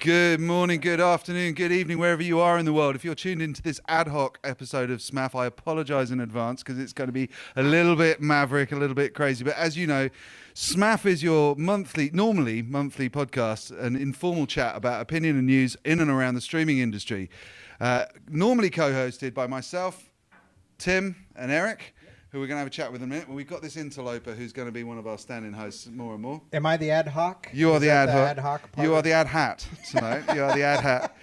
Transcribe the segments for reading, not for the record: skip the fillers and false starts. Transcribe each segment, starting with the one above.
Good morning, good afternoon, good evening, wherever you are in the world. If you're tuned into this ad hoc episode of SMAF, I apologize in advance because it's going to be a little bit maverick, a little bit crazy. But as you know, SMAF is your normally monthly podcast, an informal chat about opinion and news in and around the streaming industry. Normally co-hosted by myself, Tim, and Eric, who we're going to have a chat with in a minute. Well, we've got this interloper who's going to be one of our standing hosts more and more. Am I the ad hoc? You are the ad hoc. You are the ad hat tonight. You are the ad hat.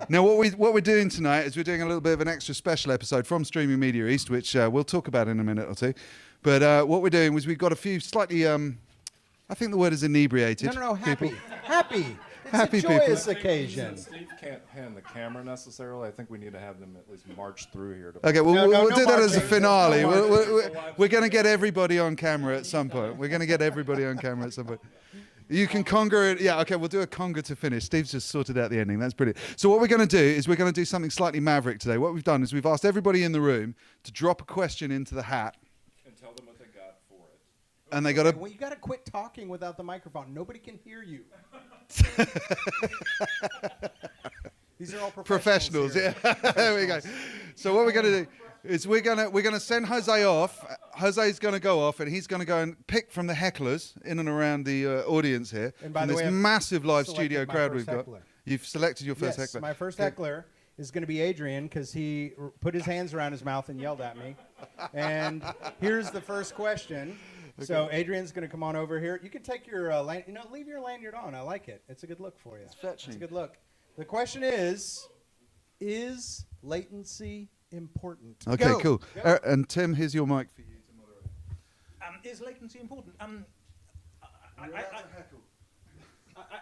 Now, what we're doing tonight is we're doing a little bit of an extra special episode from Streaming Media East, which we'll talk about in a minute or two. But what we're doing was we've got a few slightly, I think the word is inebriated. No, happy. People. Happy. It's Happy a joyous people. occasion. Steve can't hand the camera necessarily. I think we need to have them at least march through here. Okay, well, we'll do that as a marching. finale. No We're going to get everybody on camera at some point. We're going to get everybody on camera at some point. You can conga it. Yeah, okay, we'll do a conga to finish. Steve's just sorted out the ending. That's brilliant. So what we're going to do is we're going to do something slightly maverick today. What we've done is we've asked everybody in the room to drop a question into the hat. And tell them what they got for it. And they got to... Well, you got to quit talking without the microphone. Nobody can hear you. These are all professionals. here. Yeah. There we go. So what we're going to do is we're going to send Jose off. Jose's going to go off, and he's going to go and pick from the hecklers in and around the audience here. And by from the this way, I've massive live selected studio my crowd first we've got. heckler. You've selected your first Yes, heckler. my first Okay. heckler is going to be Adrian because he put his hands around his mouth and yelled at me. And here's the first question. Okay. So Adrian's going to come on over here. You can take your leave your lanyard on. I like it. It's a good look for you. It's fetching. It's a good look. The question is latency important? Okay, Go. cool. Go. And Tim, here's your mic for you to moderate. Is latency important? I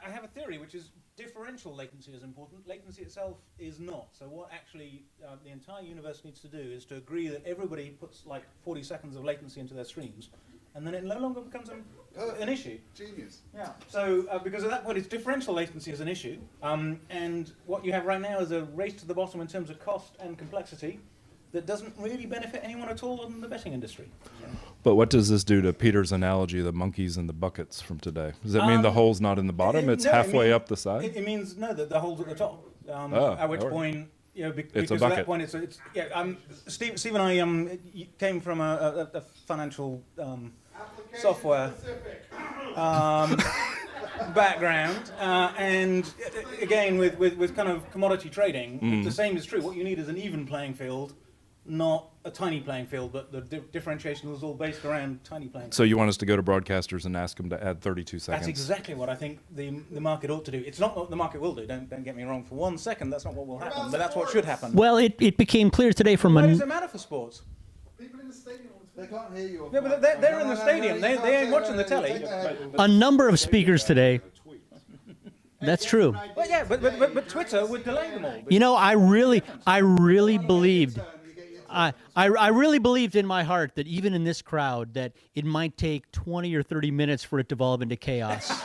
have a theory, which is differential latency is important. Latency itself is not. So what actually the entire universe needs to do is to agree that everybody puts like 40 seconds of latency into their streams, and then it no longer becomes an issue. Genius. Yeah. So because at that point, it's differential latency is an issue, and what you have right now is a race to the bottom in terms of cost and complexity that doesn't really benefit anyone at all in the betting industry. But what does this do to Peter's analogy of the monkeys and the buckets from today? Does it mean the hole's not in the bottom? It's halfway up the side? It means, no, that the hole's at the top. At which point, because a at bucket. that point, Steve and I came from a financial software background, and again, with kind of commodity trading, the same is true. What you need is an even playing field, not a tiny playing field, but the differentiation is all based around tiny playing fields. So you want us to go to broadcasters and ask them to add 32 seconds? That's exactly what I think the market ought to do. It's not what the market will do. Don't get me wrong for 1 second. That's not what will happen, but that's what should happen. Well, it became clear today from Why does it matter for sports? People in the stadium, they can't hear you. Yeah, but they're in the stadium. They ain't watching the telly. a number of speakers today. That's true. Well, yeah, but Twitter would delay them all. You know, I really believed. I really believed in my heart that even in this crowd that it might take 20 or 30 minutes for it to devolve into chaos.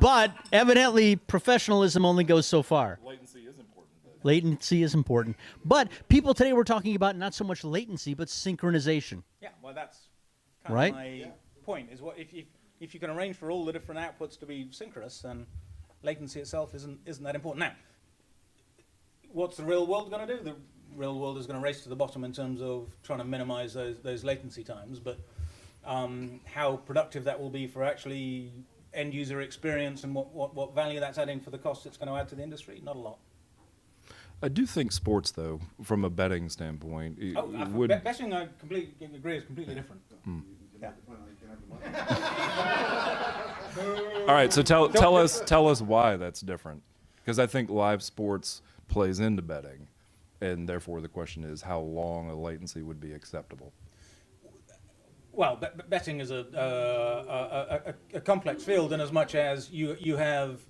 But evidently, professionalism only goes so far. Latency is important. Latency is important. But people today were talking about not so much latency, but synchronization. Yeah, well, that's kind Right? of my point. Is what if you can arrange for all the different outputs to be synchronous, then latency itself isn't that important. Now, what's the real world going to do? The real world is going to race to the bottom in terms of trying to minimize those latency times. But how productive that will be for actually end user experience and what value that's adding for the cost it's going to add to the industry, not a lot. I do think sports, though, from a betting standpoint, would... Betting, I completely agree, is completely different. Yeah. All right, so tell us why that's different, because I think live sports plays into betting, and therefore the question is how long a latency would be acceptable. Well, betting is a complex field, in as much as you have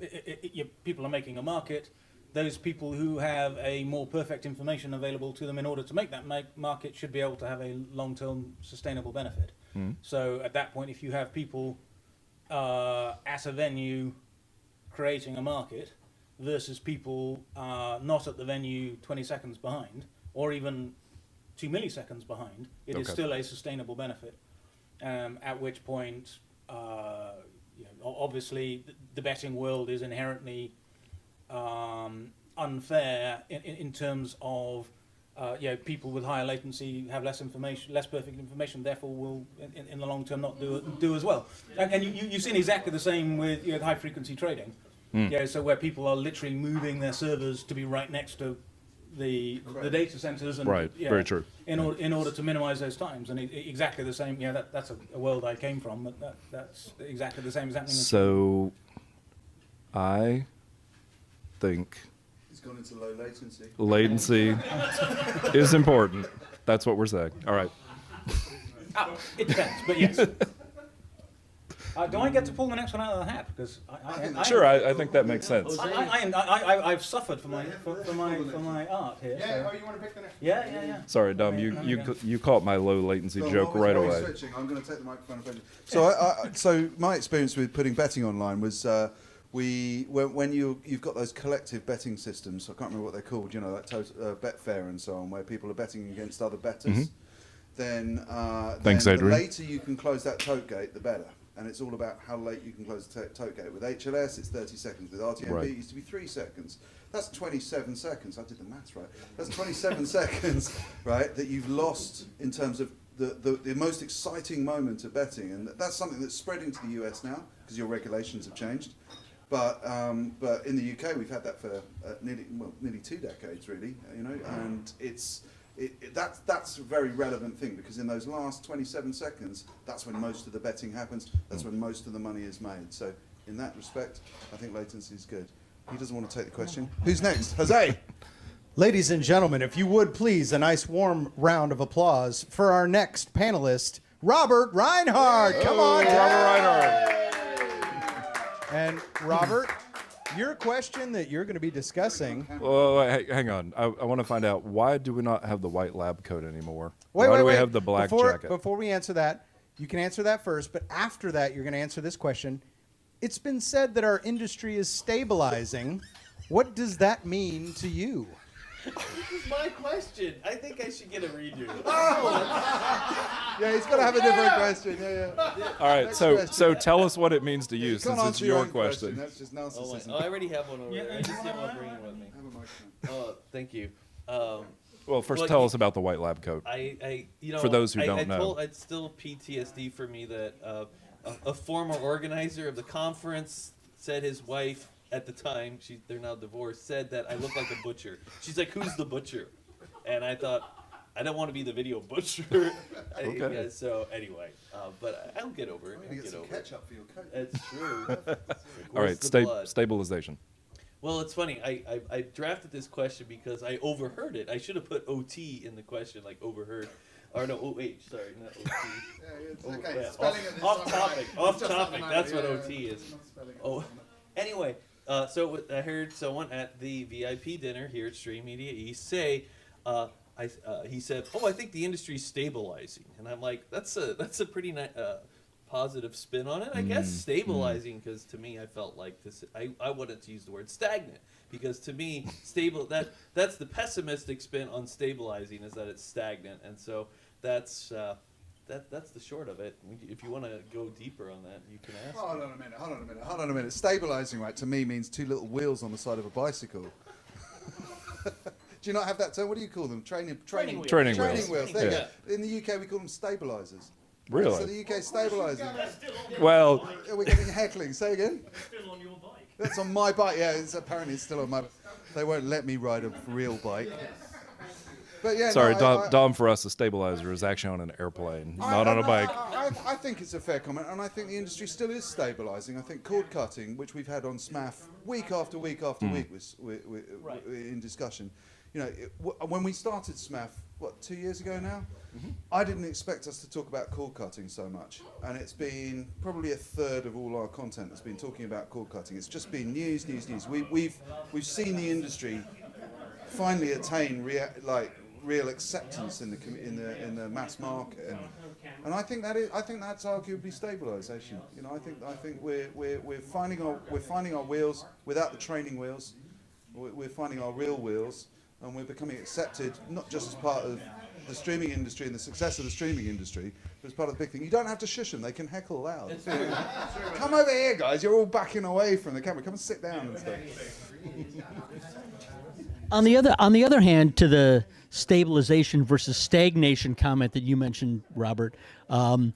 people are making a market. Those people who have a more perfect information available to them in order to make that market should be able to have a long-term sustainable benefit. So at that point, if you have people at a venue creating a market versus people not at the venue 20 seconds behind, or even 2 milliseconds behind, it is still a sustainable benefit. At which point, obviously the betting world is inherently unfair in terms of people with higher latency have less information, less perfect information, therefore will in the long term not do as well. And you've seen exactly the same with high frequency trading. So where people are literally moving their servers to be right next to the data centers, and Right, very true. In order to minimize those times, and exactly the same. That's a world I came from, but that's exactly the same as happening. So, I think He's gone into low latency. latency is important. That's what we're saying. All right. It depends, but yes. Do I get to pull the next one out of the hat? Because Sure, I think that makes sense. I've suffered for my art here. Yeah. So. Oh, you want to pick the next? Yeah. Sorry, Dom, you caught my low latency joke while right we're away. Switching, I'm going to take the microphone. So my experience with putting betting online was when you've got those collective betting systems. I can't remember what they're called. Like Betfair and so on, where people are betting against other bettors. Then Thanks, the Adrian. later you can close that tote gate, the better. And it's all about how late you can close the tote gate. With HLS, it's 30 seconds. With RTMP, Right. it used to be 3 seconds. That's 27 seconds. I did the maths right. That's 27 seconds, right, that you've lost in terms of the most exciting moment of betting. And that's something that's spreading to the US now because your regulations have changed. But in the UK, we've had that for nearly 2 decades, really. And that's a very relevant thing because in those last 27 seconds, that's when most of the betting happens. That's when most of the money is made. So in that respect, I think latency is good. He doesn't want to take the question. Who's next? Jose. Ladies and gentlemen, if you would please, a nice warm round of applause for our next panelist, Robert Reinhardt. Come on, Robert Reinhardt. And Robert, your question that you're going to be discussing. Well, hang on. I want to find out, why do we not have the white lab coat anymore? Wait, why do we have the black jacket? Before we answer that, you can answer that first, but after that, you're going to answer this question. It's been said that our industry is stabilizing. What does that mean to you? This is my question. I think I should get a redo. Yeah, he's got to have a different question. Yeah. All right, Next so question. tell us what it means to you, You can't since it's answer your own question. That's just Oh, narcissism. I already have one over Yeah, there. I just didn't want to bring it with me. Have a microphone. Oh, thank you. Well, first Well, tell you- us about the white lab coat. For those who don't know. It's still PTSD for me that a former organizer of the conference said his wife at the time, they're now divorced, said that I look like a butcher. She's like, "Who's the butcher?" And I thought, I don't want to be the video butcher. Okay. Yeah, so anyway, but I'll get over it. I'll Get get some over it. ketchup for your coat. It's true. All right, Where's the blood? stabilization. Well, it's funny. I drafted this question because I overheard it. I should have put OT in the question, like overheard. Or no, OH, sorry, not OT. Yeah, it's Oh, okay. yeah, Spelling it this off time, topic, right? off It's just topic. something That's like- what yeah, OT yeah. is. It's not spelling it. Oh, anyway, so I heard someone at the VIP dinner here at Stream Media East say, he said, "Oh, I think the industry's stabilizing," and I'm like, "That's a pretty positive spin on it, I guess." Stabilizing, because to me, I felt like this. I wanted to use the word stagnant because to me, that's the pessimistic spin on stabilizing, is that it's stagnant, and so that's the short of it. If you want to go deeper on that, you can ask. Hold on a minute. Stabilizing, right, to me means 2 little wheels on the side of a bicycle. Do you not have that term? What do you call them? Training wheels. Training wheels. wheels. There you Yeah. go. In the UK, we call them stabilizers. Really? So the UK stabilizing. Well, Yeah, we're getting heckling. Say again. Still on your bike. That's on my bike. Yeah, apparently it's still on my. They won't let me ride a real bike. But yeah, sorry, no, Dom, for us, a stabilizer is actually on an airplane, not on a bike. I think it's a fair comment, and I think the industry still is stabilising. I think cord cutting, which we've had on SMAF week after week after week, was in discussion. When we started SMAF, 2 years ago now, I didn't expect us to talk about cord cutting so much, and it's been probably a third of all our content has been talking about cord cutting. It's just been news. We've seen the industry finally attain real acceptance in the mass market, and I think that's arguably stabilisation. I think we're finding our wheels without the training wheels. We're finding our real wheels, and we're becoming accepted not just as part of the streaming industry and the success of the streaming industry, It's part of the big thing. You don't have to shush them. They can heckle loud. Come over here, guys. You're all backing away from the camera. Come and sit down and stuff. On the other hand, to the stabilization versus stagnation comment that you mentioned, Robert, one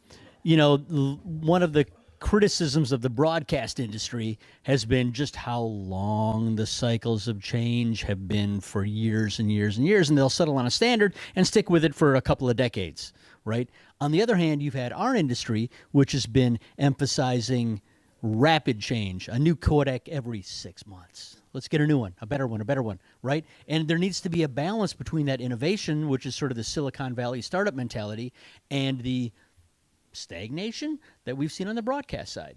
of the criticisms of the broadcast industry has been just how long the cycles of change have been for years and years and years, and they'll settle on a standard and stick with it for a couple of decades, right? On the other hand, you've had our industry, which has been emphasizing rapid change, a new codec every 6 months. Let's get a new one, a better one, right? And there needs to be a balance between that innovation, which is sort of the Silicon Valley startup mentality, and the stagnation that we've seen on the broadcast side.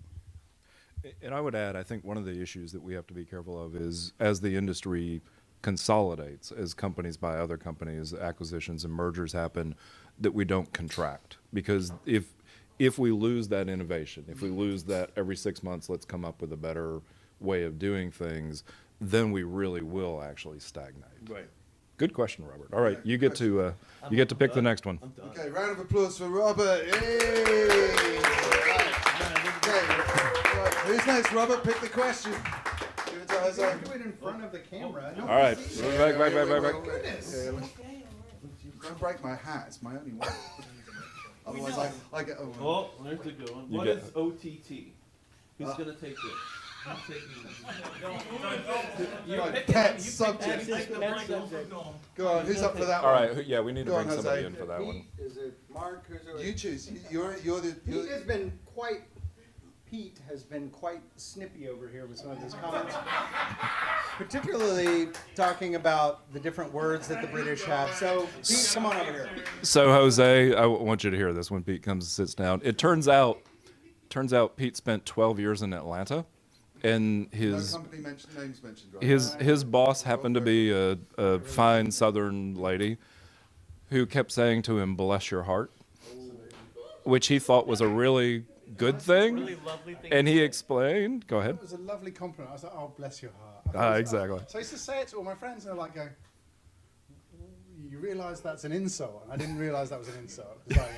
And I would add, I think one of the issues that we have to be careful of is as the industry consolidates, as companies buy other companies, acquisitions and mergers happen, that we don't contract. Because if we lose that innovation, if we lose that every 6 months, let's come up with a better way of doing things, then we really will actually stagnate. Right. Good question, Robert. All right, you get to pick the next one. Okay, round of applause for Robert. Yay! Right, who's next? Robert, pick the question. Give it to Jose. Do it in front of the camera. All right, back. Don't break my hat. It's my only one. Otherwise, I get. Oh, there's a good one. What is OTT? Who's gonna take this? Who's taking this? Pet subject. Go on. Who's up for that All one? right, yeah, we need to Go on, bring somebody Jose. in for that one. Is it Mark? You choose. You're the. Pete has been quite. Pete has been quite snippy over here with some of his comments, particularly talking about the different words that the British have. So, Pete, come on over here. So Jose, I want you to hear this when Pete comes and sits down. It turns out Pete spent 12 years in Atlanta, and his No company names mentioned, right? his boss happened to be a fine Southern lady who kept saying to him, "Bless your heart," which he thought was a really good thing. And he explained. Go ahead. It was a lovely compliment. I was like, "Oh, bless your heart." Exactly. So I used to say it to all my friends, and they're like, "You realise that's an insult?" And I didn't realise that was an insult. It was like,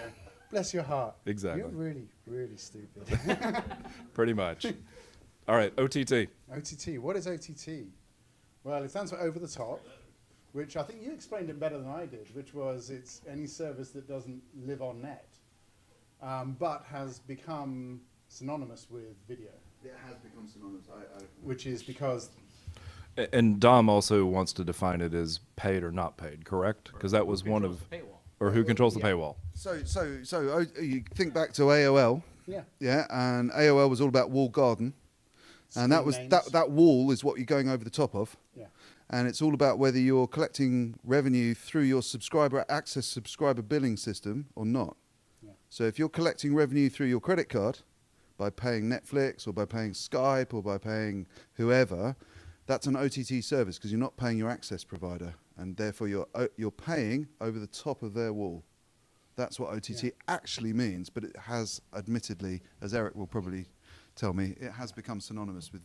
"Bless your heart." Exactly. You're really, really stupid. Pretty much. All right, OTT. OTT. What is OTT? Well, it stands for over the top, which I think you explained it better than I did, which was it's any service that doesn't live on net, but has become synonymous with video. It has become synonymous. Which is because And Dom also wants to define it as paid or not paid, correct? Because that was one of, or who controls the paywall? So you think back to AOL. yeah. Yeah, and AOL was all about walled garden, and that was names. that wall is what you're going over the top of. Yeah. And it's all about whether you're collecting revenue through your subscriber billing system or not. Yeah. So if you're collecting revenue through your credit card by paying Netflix or by paying Skype or by paying whoever, that's an OTT service because you're not paying your access provider, and therefore you're paying over the top of their wall. That's what OTT actually means, but it has admittedly, as Eric will probably tell me, it has become synonymous with.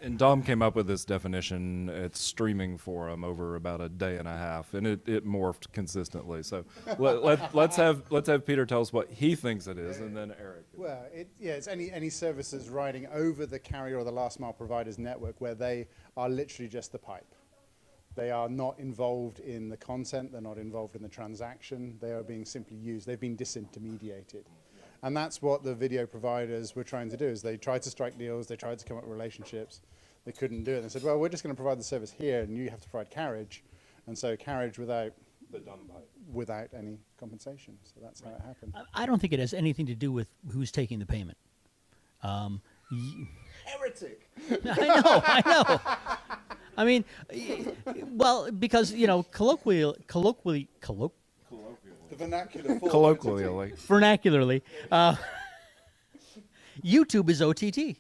And Dom came up with this definition at Streaming Forum over about a day and a half, and it morphed consistently. So let's have Peter tell us what he thinks it is, and then Eric. Well, it's any services riding over the carrier or the last mile provider's network where they are literally just the pipe. They are not involved in the content. They're not involved in the transaction. They are being simply used. They've been disintermediated. And that's what the video providers were trying to do, is they tried to strike deals, they tried to come up with relationships. They couldn't do it. They said, well, we're just going to provide the service here, and you have to provide carriage. And so carriage without any compensation. So that's how it happened. I don't think it has anything to do with who's taking the payment. Heretic. I know. I mean, well, because, colloquially, The vernacular form. Colloquially. vernacularly, YouTube is OTT.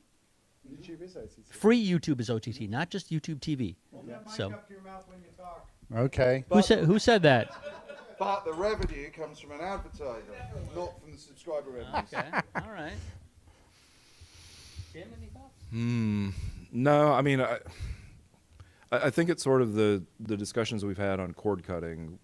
YouTube is OTT. Free YouTube is OTT, not just YouTube TV. So, Okay. who said that? But the revenue comes from an advertiser, not from the subscriber revenue. Okay, all right. Jim, any thoughts? No, I mean, I think it's sort of the discussions we've had on cord cutting.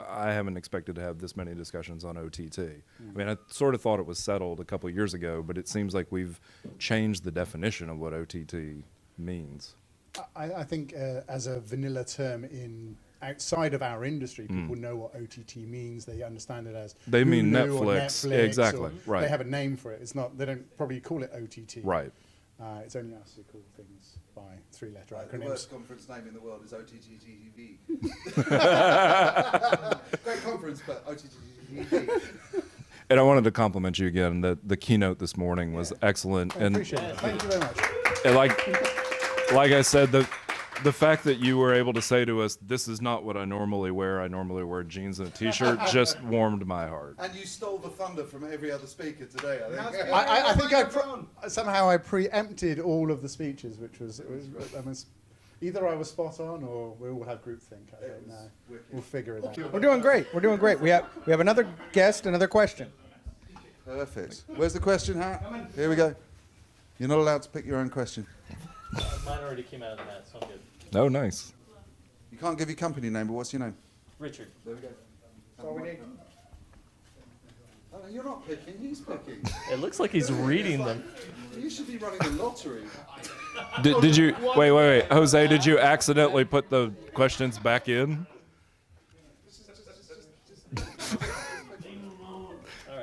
I haven't expected to have this many discussions on OTT. I mean, I sort of thought it was settled a couple of years ago, but it seems like we've changed the definition of what OTT means. I think as a vanilla term outside of our industry, people know what OTT means. They understand it as They mean Hulu or Netflix. Netflix, Exactly, or right. They have a name for it. It's not. They don't probably call it OTT. Right. It's only us who call things by three-letter The acronyms. worst conference name in the world is OTTTV. Great conference, but OTTTV. And I wanted to compliment you again. The keynote this morning was excellent. I And appreciate it. Thank you very much. And like I said, the fact that you were able to say to us, "This is not what I normally wear. I normally wear jeans and a t-shirt," just warmed my heart. And you stole the thunder from every other speaker today, I think. I think somehow I preempted all of the speeches, which was either I was spot on or we all have groupthink. I don't know. We'll figure it out. We're doing great. We're doing great. We have another guest, another question. Perfect. Where's the question hat? Here we go. You're not allowed to pick your own question. Mine already came out of the hat, so I'm good. Oh, nice. You can't give your company name, but what's your name? Richard. There we go. That's all we need. Oh, no, you're not picking, he's picking. It looks like he's reading them. You should be running the lottery. Did you wait, Jose? Did you accidentally put the questions back in? All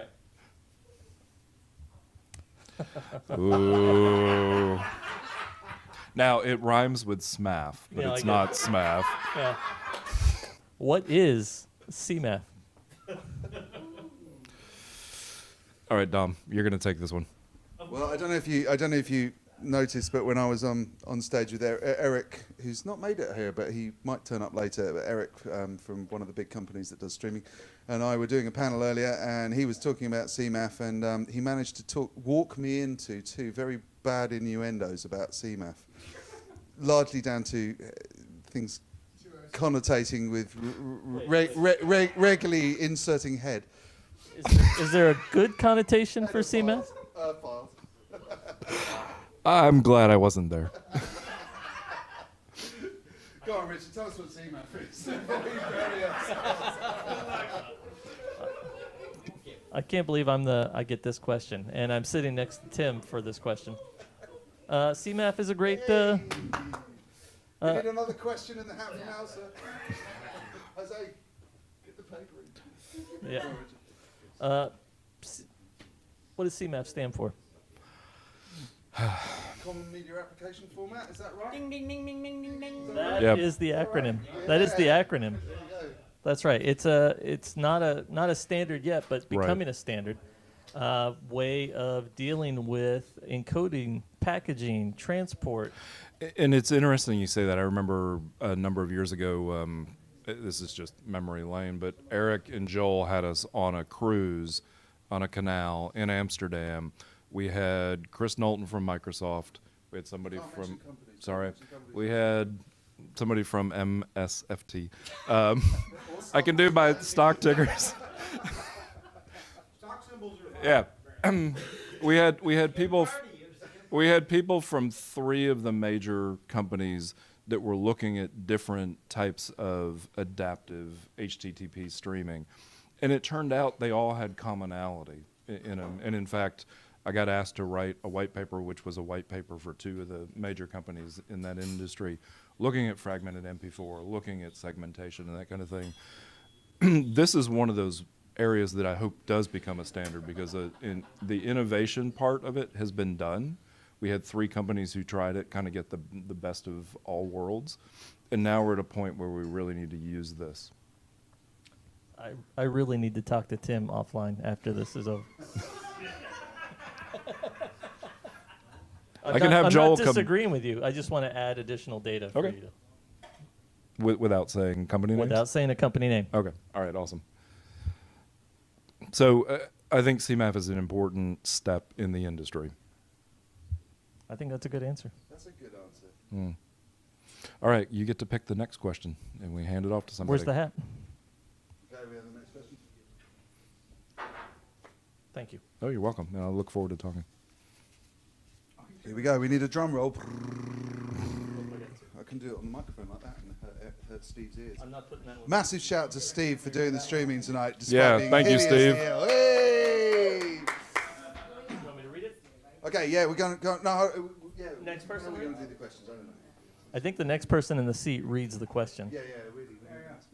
right. Ooh. Now it rhymes with SMAF, but Yeah, it's I not get SMAF. Yeah. What is SMAF? All right, Dom, you're gonna take this one. Well, I don't know if you noticed, but when I was on stage with Eric, who's not made it here, but he might turn up later. But Eric from one of the big companies that does streaming, and I were doing a panel earlier, and he was talking about SMAF, and he managed to walk me into two very bad innuendos about SMAF, largely down to things connotating with regularly inserting head. Is there a good connotation for SMAF? Files. I'm glad I wasn't there. Go on, Richard. Tell us what SMAF is. I can't believe I get this question, and I'm sitting next to Tim for this question. SMAF is a great. We need another question in the hat from now, sir. Jose, get the paper in. Yeah. What does SMAF stand for? Common Media Application Format, is that right? That is the acronym. That is the acronym. That's right. It's not a standard yet, but becoming a standard way of dealing with encoding, packaging, transport. And it's interesting you say that. I remember a number of years ago, this is just memory lane, but Eric and Joel had us on a cruise on a canal in Amsterdam. We had Chris Knowlton from Microsoft. We had somebody from, sorry, we had somebody from MSFT. I can do my stock tickers. Stock symbols are Yeah. we had people from 3 of the major companies that were looking at different types of adaptive HTTP streaming, and it turned out they all had commonality in them. And in fact, I got asked to write a white paper, which was a white paper for 2 of the major companies in that industry, looking at fragmented MP4, looking at segmentation and that kind of thing. This is one of those areas that I hope does become a standard, because in the innovation part of it has been done. We had 3 companies who tried it, kind of get the best of all worlds, and now we're at a point where we really need to use this. I really need to talk to Tim offline after this is over. I can have Joel I'm come. not disagreeing with you. I just want to add additional data for Okay. you. Without saying company names? Without saying a company name. Okay. All right. Awesome. So I think CMAF is an important step in the industry. I think that's a good answer. That's a good answer. All right. You get to pick the next question, and we hand it off to somebody. Where's the hat? Okay, we have the next question. Thank you. Oh, you're welcome. And I'll look forward to talking. Here we go. We need a drum roll. can do it on the microphone like that and hurt Steve's ears. I'm not putting that one. Massive shout out to Steve for doing the streaming tonight. Despite Yeah, being thank you, hideously Steve. ill. Hey! You want me to read it? Okay, yeah, we're going to go. No, yeah. Next person. We're going to do the questions. I don't know. I think the next person in the seat reads the question. Yeah, really.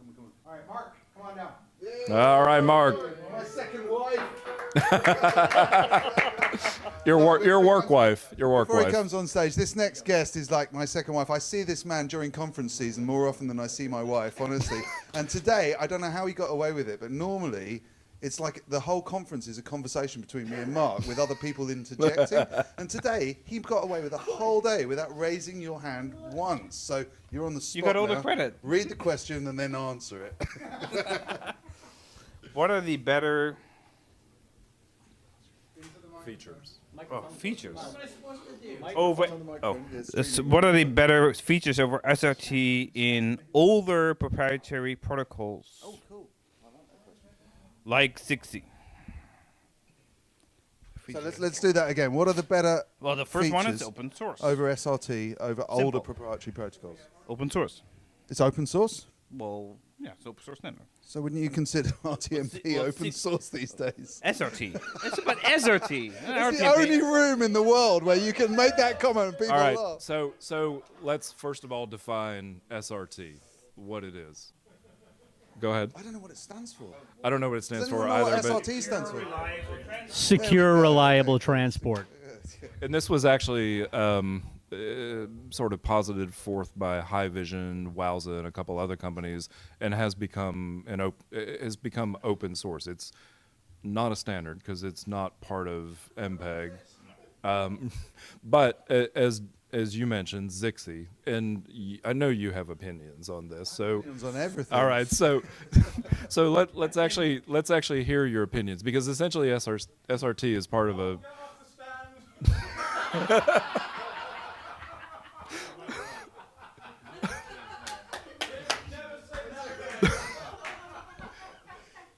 Come on. All right, Mark, come on down. All right, Mark. My second wife. Your work wife. Your work Before he wife. comes on stage, this next guest is like my second wife. I see this man during conference season more often than I see my wife, honestly. And today, I don't know how he got away with it, but normally it's like the whole conference is a conversation between me and Mark with other people interjecting. And today, he got away with a whole day without raising your hand once. So you're on the spot. You got all the now. credit. Read the question and then answer it. What are the better Features. features Yes, what are the better features over SRT in older proprietary protocols? Oh, cool. Like 60. So let's do that again. What are the better Well, the first one is features open source. over SRT, over older Simple. proprietary protocols? Open source. It's open source? Well, yeah, it's open source standard. So wouldn't you consider RTMP well, open source these days? SRT. It's about SRT. It's the only room in the world where you can make that comment and people All right. laugh. So let's first of all define SRT, what it is. Go ahead. I don't know what it stands for. I don't know what it Does stands anyone for know either, what but SRT stands for? Secure, reliable transport. and this was actually sort of posited forth by High Vision, Wowza, and a couple other companies, and has become open source. It's not a standard because it's not part of MPEG, but as you mentioned, Zixi, and I know you have opinions on this. So Opinions on everything. all right, so let's actually hear your opinions, because essentially SRT is part of a.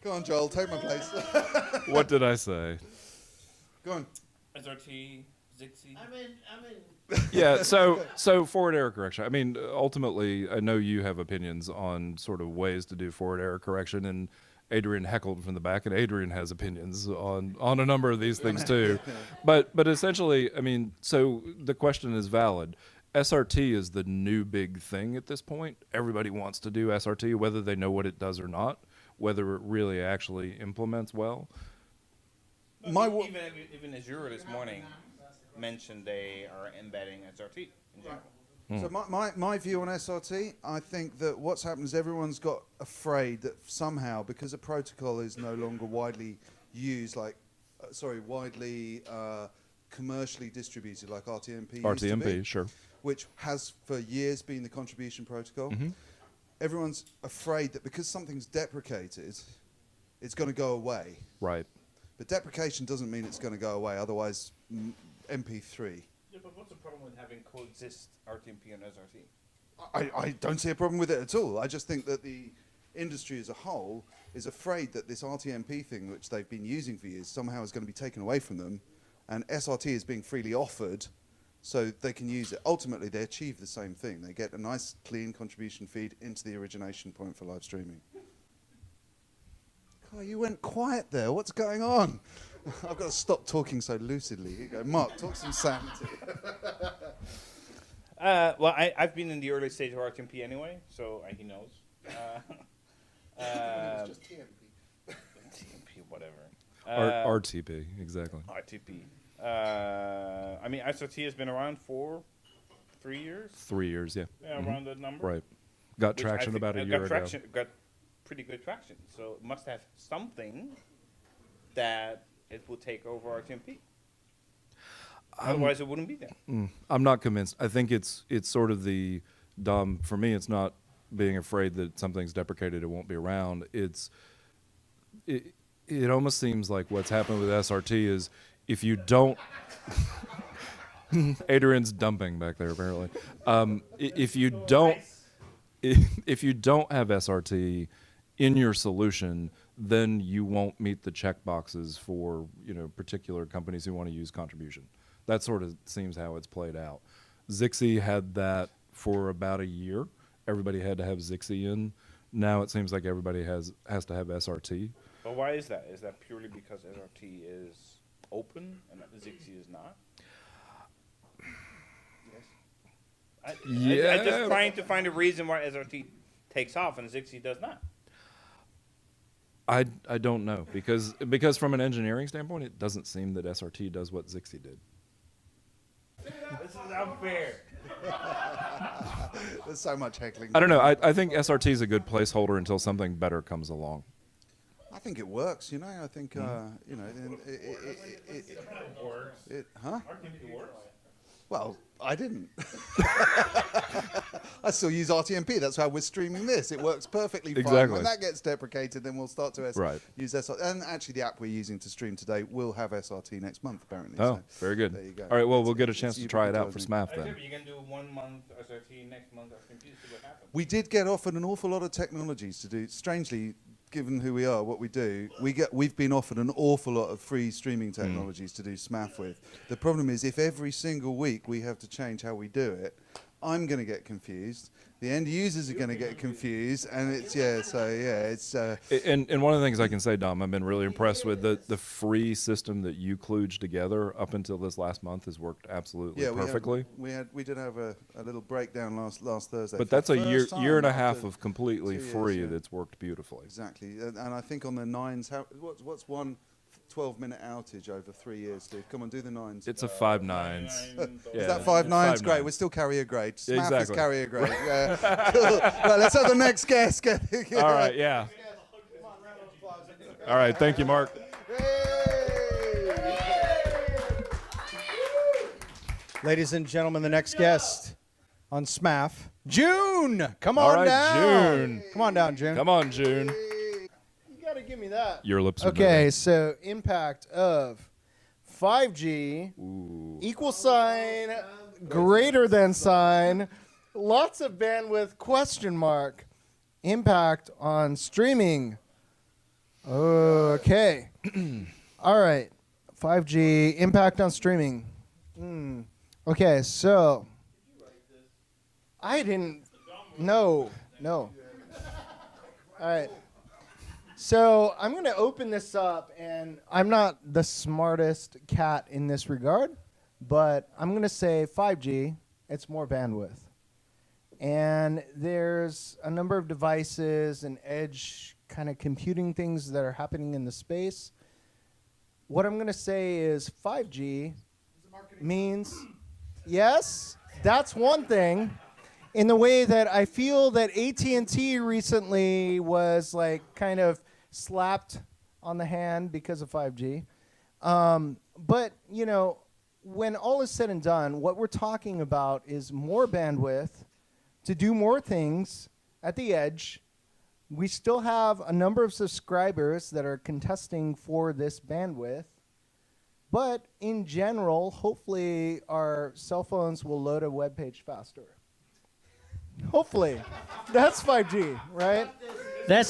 Go on, Joel, take my place. What did I say? Go on. SRT, Zixi. Yeah, so forward error correction. I mean, ultimately, I know you have opinions on sort of ways to do forward error correction, and Adrian heckled from the back, and Adrian has opinions on a number of these things too. But essentially, I mean, so the question is valid. SRT is the new big thing at this point. Everybody wants to do SRT, whether they know what it does or not, whether it really actually implements well. Even Azure this morning mentioned they are embedding SRT in general. So my view on SRT, I think that what's happened is everyone's got afraid that somehow, because a protocol is no longer widely used, widely commercially distributed, like RTMP used to be, RTMP, sure. which has for years been the contribution protocol. Everyone's afraid that because something's deprecated, it's going to go away. Right. But deprecation doesn't mean it's going to go away, otherwise MP3. Yeah, but what's the problem with having coexist RTMP and SRT? I don't see a problem with it at all. I just think that the industry as a whole is afraid that this RTMP thing, which they've been using for years, somehow is going to be taken away from them, and SRT is being freely offered so they can use it. Ultimately, they achieve the same thing. They get a nice, clean contribution feed into the origination point for live streaming. God, you went quiet there. What's going on? I've got to stop talking so lucidly. Here you go. Mark, talk some sanity. Well, I've been in the early stage of RTMP anyway, so he knows. It's just TMP. TMP, whatever. RTP, exactly. RTP. I mean, SRT has been around for 3 years. 3 years, yeah. Yeah, around that number. Right. Got Which I traction think- about a got year ago. traction, got pretty good traction. So it must have something that it will take over RTMP. Otherwise, it wouldn't be there. I'm not convinced. I think it's sort of the dumb. For me, it's not being afraid that something's deprecated, it won't be around. It almost seems like what's happened with SRT is if you don't. Adrian's dumping back there apparently. If you don't have SRT in your solution, then you won't meet the check boxes for particular companies who want to use contribution. That sort of seems how it's played out. Zixi had that for about a year, everybody had to have Zixi in. Now it seems like everybody has to have SRT. But why is that? Is that purely because SRT is open and that Zixi is not? Yeah. I'm just trying to find a reason why SRT takes off and Zixi does not. I don't know because from an engineering standpoint, it doesn't seem that SRT does what Zixi did. This is unfair. There's so much heckling. I don't know. I think SRT is a good placeholder until something better comes along. I think it works, you know. I think, you know, huh? Well, I didn't. I still use RTMP. That's how we're streaming this. It works perfectly fine. Exactly. When that gets deprecated, then we'll start to Right. use SRT. And actually, the app we're using to stream today will have SRT next month, apparently. Oh, so very good. there you go. All right, well, It's- we'll get a it's chance to you try it out for advertising. SMAF then. You can do 1 month SRT, next month RTMP, see what happens. We did get offered an awful lot of technologies to do. Strangely, given who we are, what we do, we've been offered an awful lot of free streaming technologies to do SMAF with. The problem is, if every single week we have to change how we do it, I'm going to get confused. The end users are going to get confused, and it's it's. And one of the things I can say, Dom, I've been really impressed with the free system that you kludged together up until this last month has worked absolutely perfectly. We did have a little breakdown last Thursday. But for that's the a year first time and a after half of completely 2 years, free yeah. that's worked beautifully. Exactly, and I think on the nines, what's one 12-minute outage over 3 years, Steve? Come on, do the nines. It's a 5 nines. Is that 5 nines? Great. 9s. We're still carrier grade. SMAF is Exactly. carrier grade. Yeah. Cool. Right, let's have the next guest. All right, yeah. All right, thank you, Mark. Ladies and gentlemen, the next guest on SMAF, June. Come All on right, down. June. Come on down, June. Come on, June. You got to give me that. Your lips are Okay, moving. so impact of 5G, equal sign, greater than sign, lots of bandwidth, question mark, impact on streaming. Okay. All right. 5G, impact on streaming. Okay, so I didn't. No. All right. So I'm going to open this up, and I'm not the smartest cat in this regard, but I'm going to say 5G, it's more bandwidth. And there's a number of devices and edge kind of computing things that are happening in the space. What I'm going to say is 5G means, yes, that's one thing. In the way that I feel that AT&T recently was like kind of slapped on the hand because of 5G. But, you know, when all is said and done, what we're talking about is more bandwidth to do more things at the edge. We still have a number of subscribers that are contesting for this bandwidth. But in general, hopefully our cell phones will load a web page faster. Hopefully. That's 5G, right? That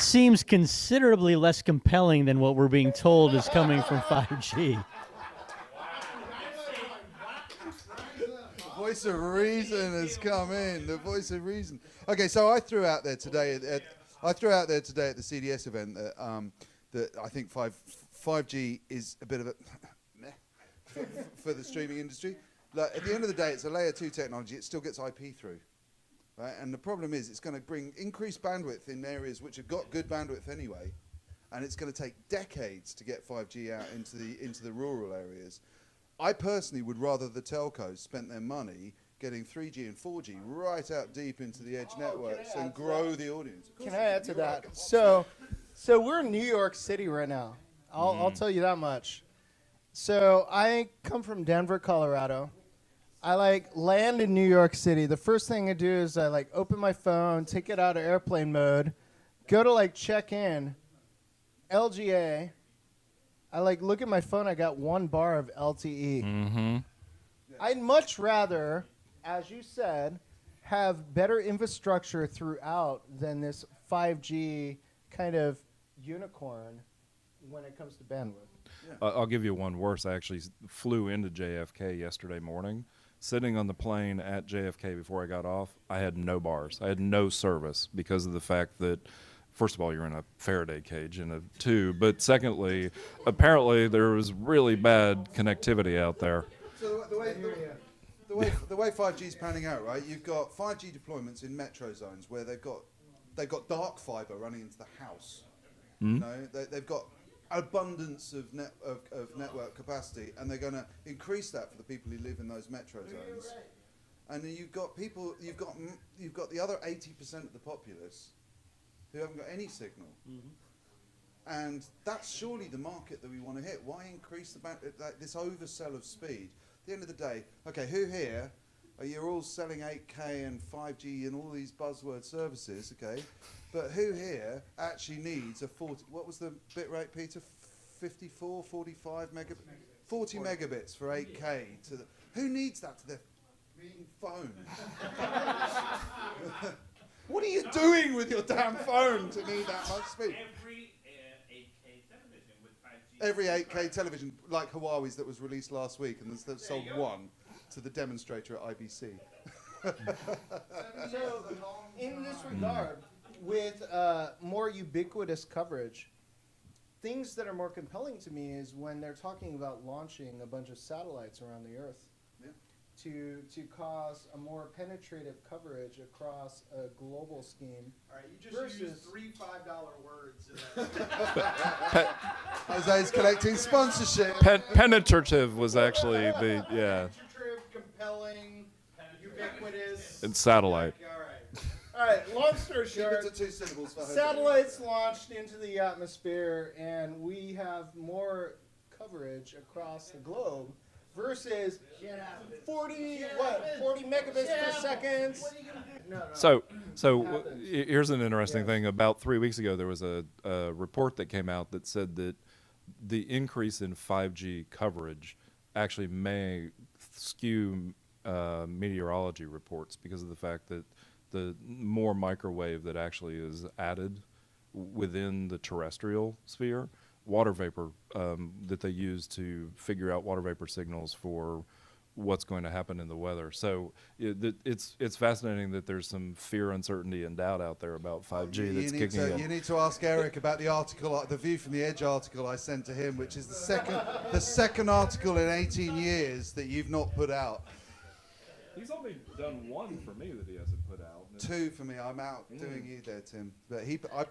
seems considerably less compelling than what we're being told is coming from 5G. The voice of reason has come in. The voice of reason. Okay, so I threw out there today at the CDS event that I think 5G is a bit of a meh for the streaming industry. Like, at the end of the day, it's a layer 2 technology. It still gets IP through. Right? And the problem is it's going to bring increased bandwidth in areas which have got good bandwidth anyway, and it's going to take decades to get 5G out into the rural areas. I personally would rather the telcos spent their money getting 3G and 4G right out deep into the edge networks and grow the audience. Can I add to that? So we're in New York City right now. I'll tell you that much. So I come from Denver, Colorado. I land in New York City. The first thing I do is I open my phone, take it out of airplane mode, go to check in, LGA. I look at my phone. I got 1 bar of LTE. Mm-hmm. I'd much rather, as you said, have better infrastructure throughout than this 5G kind of unicorn when it comes to bandwidth. I'll give you one worse. I actually flew into JFK yesterday morning. Sitting on the plane at JFK before I got off, I had no bars. I had no service because of the fact that, first of all, you're in a Faraday cage in a tube, but secondly, apparently there was really bad connectivity out there. So the way 5G is panning out, right? You've got 5G deployments in metro zones where they've got dark fiber running into the house. You know, they've got abundance of network capacity, and they're going to increase that for the people who live in those metro zones. And then you've got the other 80% of the populace who haven't got any signal. And that's surely the market that we want to hit. Why increase this oversell of speed? At the end of the day, okay, who here? You're all selling 8K and 5G and all these buzzword services, okay? But who here actually needs a 40? What was the bit rate, Peter? 54, 45 megabits? 40 megabits for 8K to the. Who needs that to their phone? What are you doing with your damn phone to need that much speed? Every 8K television, like Huawei's that was released last week, and they've sold one to the demonstrator at IBC. So, in this regard, with more ubiquitous coverage, things that are more compelling to me is when they're talking about launching a bunch of satellites around the Earth to cause a more penetrative coverage across a global scheme. All right, you just used 3 $5 words. Jose's collecting sponsorship. Penetrative was actually the, Penetrative, compelling, ubiquitous. and satellite. All right, long story Keep short, it to 2 syllables for Jose. Satellites launched into the atmosphere, and we have more coverage across the globe versus 40 megabits per second. So here's an interesting thing. About 3 weeks ago, there was a report that came out that said that the increase in 5G coverage actually may skew meteorology reports because of the fact that the more microwave that actually is added within the terrestrial sphere, water vapor that they use to figure out water vapor signals for what's going to happen in the weather. So it's fascinating that there's some fear, uncertainty, and doubt out there about 5G that's kicking in. You need to ask Eric about the article, the View from the Edge article I sent to him, which is the second article in 18 years that you've not put out. He's only done one for me that he hasn't put out. 2 for me. I'm out doing you there, Tim. But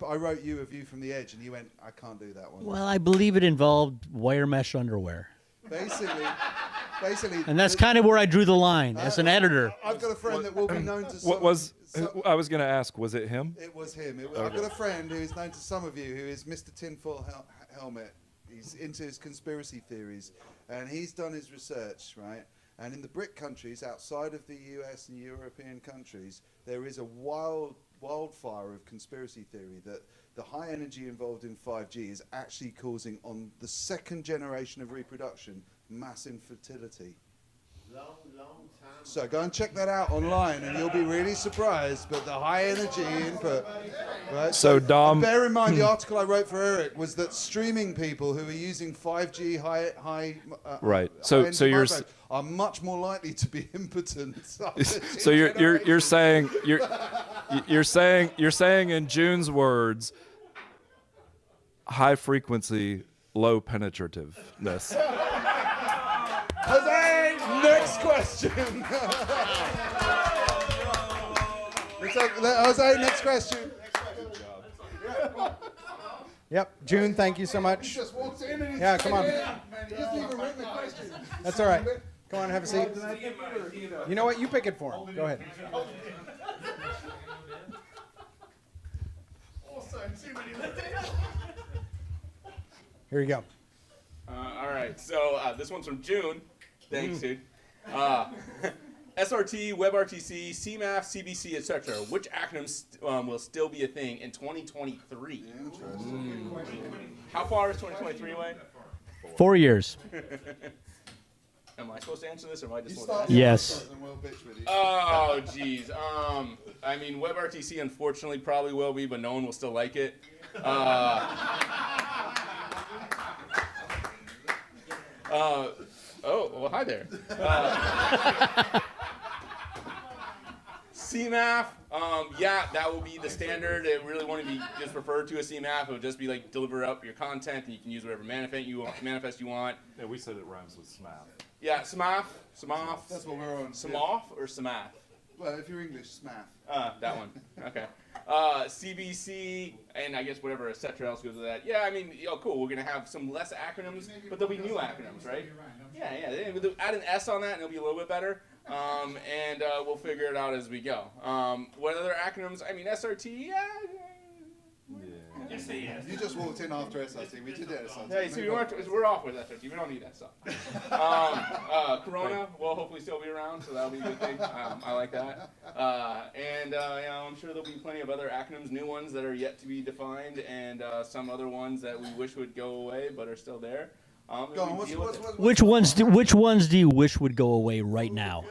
I wrote you a View from the Edge, and you went, I can't do that one. Well, I believe it involved wire mesh underwear. Basically. And that's kind of where I drew the line as an editor. I've got a friend that will be known to What was? I was going to ask, was it him? It was him. I've got a friend who is known to some of you who is Mr. Tinfoil Helmet. He's into his conspiracy theories, and he's done his research, right? And in the BRIC countries, outside of the US and European countries, there is a wildfire of conspiracy theory that the high energy involved in 5G is actually causing, on the second generation of reproduction, mass infertility. Long time. So go and check that out online, and you'll be really surprised. But the high energy input, right? So Dom, bear in mind, the article I wrote for Eric was that streaming people who are using 5G right. So microphones are much more likely to be impotent. So you're saying in June's words, high frequency, low penetrativeness. Jose, next question. Jose, next question. Yep, June, thank you so much. Just walked in and Yeah, come on. He hasn't even written the question. That's all right. Come on, have a seat. You know what? You pick it for him. Go ahead. Here you go. All right, so this one's from June. Thanks, dude. SRT, WebRTC, SMAF, CBC, etc. Which acronyms will still be a thing in 2023? How far is 2023 away? 4 years. Am I supposed to answer this, or am I just? Yes. Oh, geez. I mean, WebRTC unfortunately probably will be, but no one will still like it. Oh, well, hi there. SMAF, yeah, that will be the standard. It really won't be just referred to as SMAF. It will just be like deliver up your content, and you can use whatever manifest you want. Yeah, we said it rhymes with SMAF. Yeah, SMAF. That's what we're on. SMAF or SMAF? Well, if you're English, SMAF. That one. Okay. CBC, and I guess whatever, etc. else goes with that. Yeah, I mean, cool. We're going to have some less acronyms, but there'll be new acronyms, right? Yeah. We'll add an S on that, and it'll be a little bit better. And we'll figure it out as we go. What other acronyms? I mean, SRT, yeah. You just walked in after SRT. We did it at SRT. Yeah, see, we're off with SRT. We don't need that stuff. Corona will hopefully still be around, so that'll be a good thing. I like that. And I'm sure there'll be plenty of other acronyms, new ones that are yet to be defined, and some other ones that we wish would go away but are still there. Go on, Which ones do you wish would go away right now?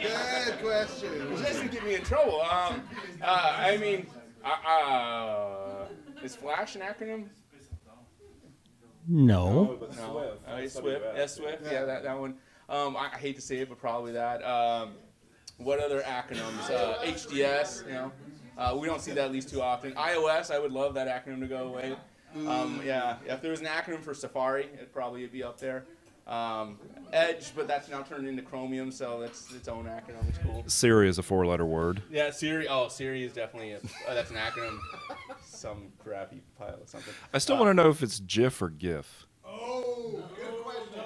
Yeah, good question. Which doesn't get me in trouble. I mean, is Flash an acronym? No. No. SWIFT. SWIFT. Yeah, that one. I hate to say it, but probably that. What other acronyms? HDS. We don't see that at least too often. iOS. I would love that acronym to go away. Yeah, if there was an acronym for Safari, it'd probably be up there. Edge, but that's now turned into Chromium, so that's its own acronym. It's cool. Siri is a 4-letter word. Yeah, Siri. Oh, Siri is definitely that's an acronym. Some crappy pile or something. I still want to know if it's GIF or GIF. Oh, good question.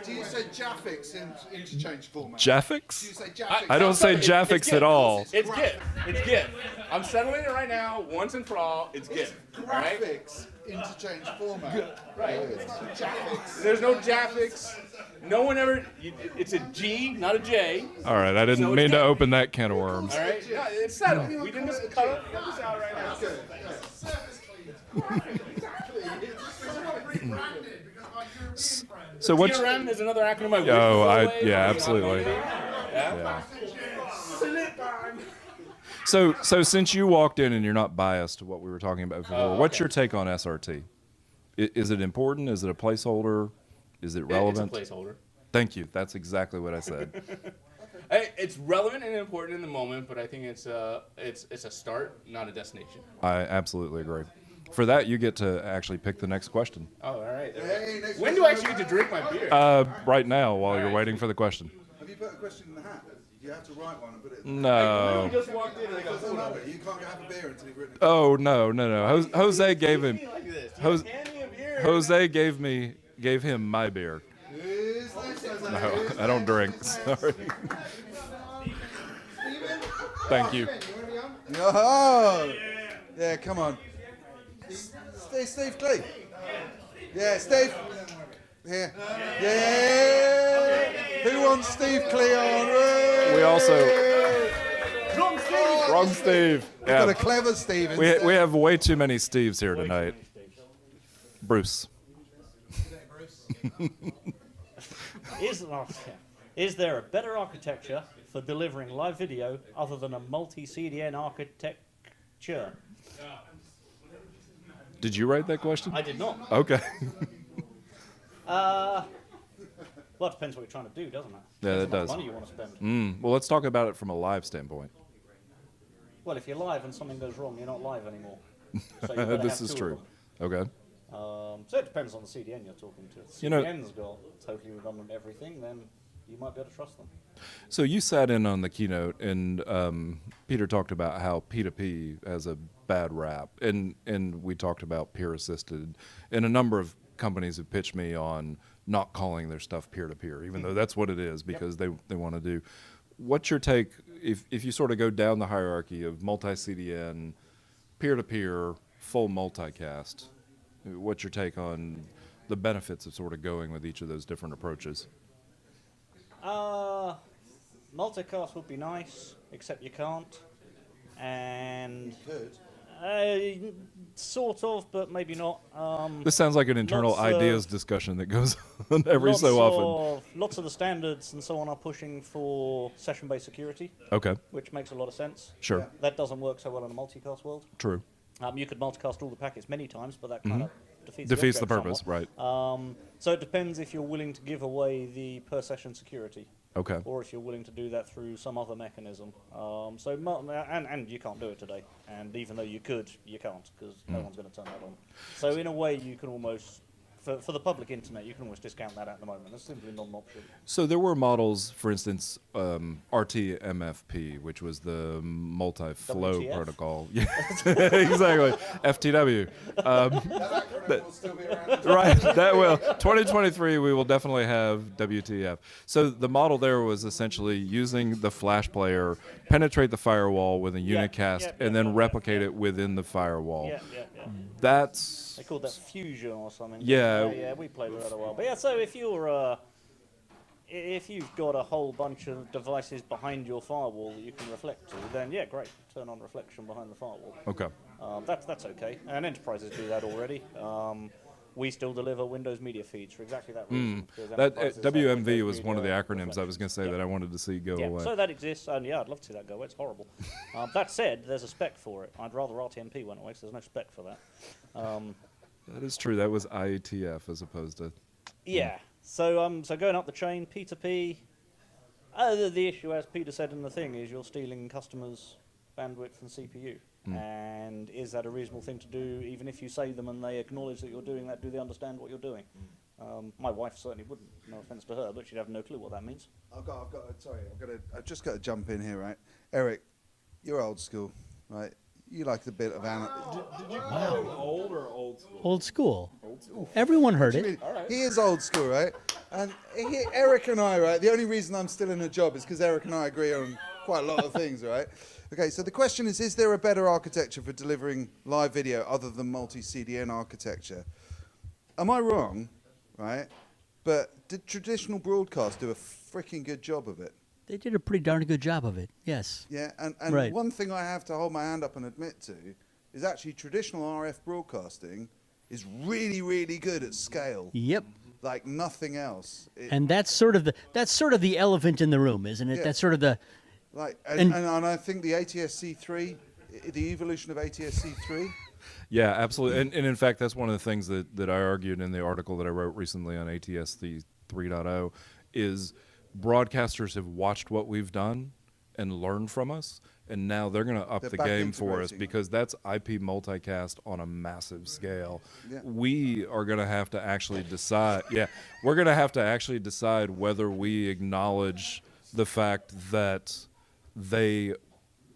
Do you say Jaffix in interchange format? Jaffix? Do you say Jaffix? I don't say Jaffix at all. It's GIF. It's GIF. I'm settling it right now, once and for all. It's GIF. Graphics interchange format. Right. It's not Jaffix. There's no Jaffix. No one ever. It's a G, not a J. All right, I didn't mean to open that can of worms. All right. Yeah, it's settled. We can just cut this out right now. So what's TRM is another acronym. absolutely. Yeah. So since you walked in and you're not biased to what we were talking about before, what's your take on SRT? Is it important? Is it a placeholder? Is it relevant? It's a placeholder. Thank you. That's exactly what I said. It's relevant and important in the moment, but I think it's a start, not a destination. I absolutely agree. For that, you get to actually pick the next question. Oh, all right. When do I actually get to drink my beer? Right now, while you're waiting for the question. Have you put a question in the hat? You have to write one and put it. No. You just walked in and I got You can't have a beer until you've written it. Oh no. Jose gave him. Jose gave him my beer. No, I don't drink. Sorry. Thank you. Oh, yeah, come on. Steve Clee. Yeah, Steve. Here. Yeah. Who wants Steve Clee on? We also. Wrong Steve. We've got a clever Steve. We have way too many Steves here tonight. Bruce. Is there a better architecture for delivering live video other than a multi-CDN architecture? Did you write that question? I did not. Okay. Well, it depends what you're trying to do, doesn't it? Yeah, that Depends does. how much money you want to spend. Well, let's talk about it from a live standpoint. Well, if you're live and something goes wrong, you're not live anymore. So you This is true. Okay. So it depends on the CDN you're talking to. If the CDN's got totally redundant everything, then you might be able to trust them. So you sat in on the keynote, and Peter talked about how P2P has a bad rap, and we talked about peer-assisted, and a number of companies have pitched me on not calling their stuff peer-to-peer, even though that's what it is, because they want to do. What's your take, if you sort of go down the hierarchy of multi-CDN, peer-to-peer, full multicast, what's your take on the benefits of sort of going with each of those different approaches? Multicast would be nice, except you can't. And sort of, but maybe not. This sounds like an internal ideas discussion that goes on every so often. Lots of the standards and so on are pushing for session-based security. Okay. Which makes a lot of sense. Sure. That doesn't work so well in a multicast world. True. You could multicast all the packets many times, but that kind of defeats the object purpose, somewhat. right? So it depends if you're willing to give away the per session security. Okay. Or if you're willing to do that through some other mechanism. And you can't do it today. And even though you could, you can't, because no one's going to turn that on. So in a way, you can almost, for the public internet, you can almost discount that at the moment. It's simply not an option. So there were models, for instance, RTMFP, which was the multi-flow WTF? protocol. Yeah, exactly. FTW. That acronym will still be around. Right, that will. 2023, we will definitely have WTF. So the model there was essentially using the flash player, penetrate the firewall with a unicast, and then replicate it within the firewall. Yeah. That's... They called that fusion or something. Yeah. Yeah, we played with that a while. But yeah, so if you're, if you've got a whole bunch of devices behind your firewall that you can reflect to, then yeah, great. Turn on reflection behind the firewall. Okay. That's okay. And enterprises do that already. We still deliver Windows media feeds for exactly that reason. because That enterprises have WMV Windows was one of the media acronyms I was going to say reflection. that I wanted to see go Yeah, away. so that exists, and yeah, I'd love to see that go away. It's horrible. That said, there's a spec for it. I'd rather RTMP went away, because there's no spec for that. That is true. That was IETF as opposed to... Yeah. So going up the chain, P2P. The issue, as Peter said in the thing, is you're stealing customers' bandwidth and CPU. And is that a reasonable thing to do? Even if you say them and they acknowledge that you're doing that, do they understand what you're doing? My wife certainly wouldn't. No offense to her, but she'd have no clue what that means. I've just got to jump in here, right? Eric, you're old school, right? You like the bit of Did you call him old or old school? Old school. Everyone heard it. He is old school, right? And Eric and I, right? The only reason I'm still in a job is because Eric and I agree on quite a lot of things, right? Okay, so the question is there a better architecture for delivering live video other than multi-CDN architecture? Am I wrong, right? But did traditional broadcast do a freaking good job of it? They did a pretty darn good job of it, yes. Yeah, and Right. one thing I have to hold my hand up and admit to is actually traditional RF broadcasting is really, really good at scale. Yep. Like nothing else. And that's sort of the elephant in the room, isn't it? Yeah. That's sort of the... And I think the ATSC3, the evolution of ATSC3. Yeah, absolutely. And in fact, that's one of the things that I argued in the article that I wrote recently on ATSC 3.0 is broadcasters have watched what we've done and learned from us, and now they're going to up the game for us because that's IP multicast on a massive scale. Yeah. We are going to have to actually decide. Yeah, we're going to have to actually decide whether we acknowledge the fact that they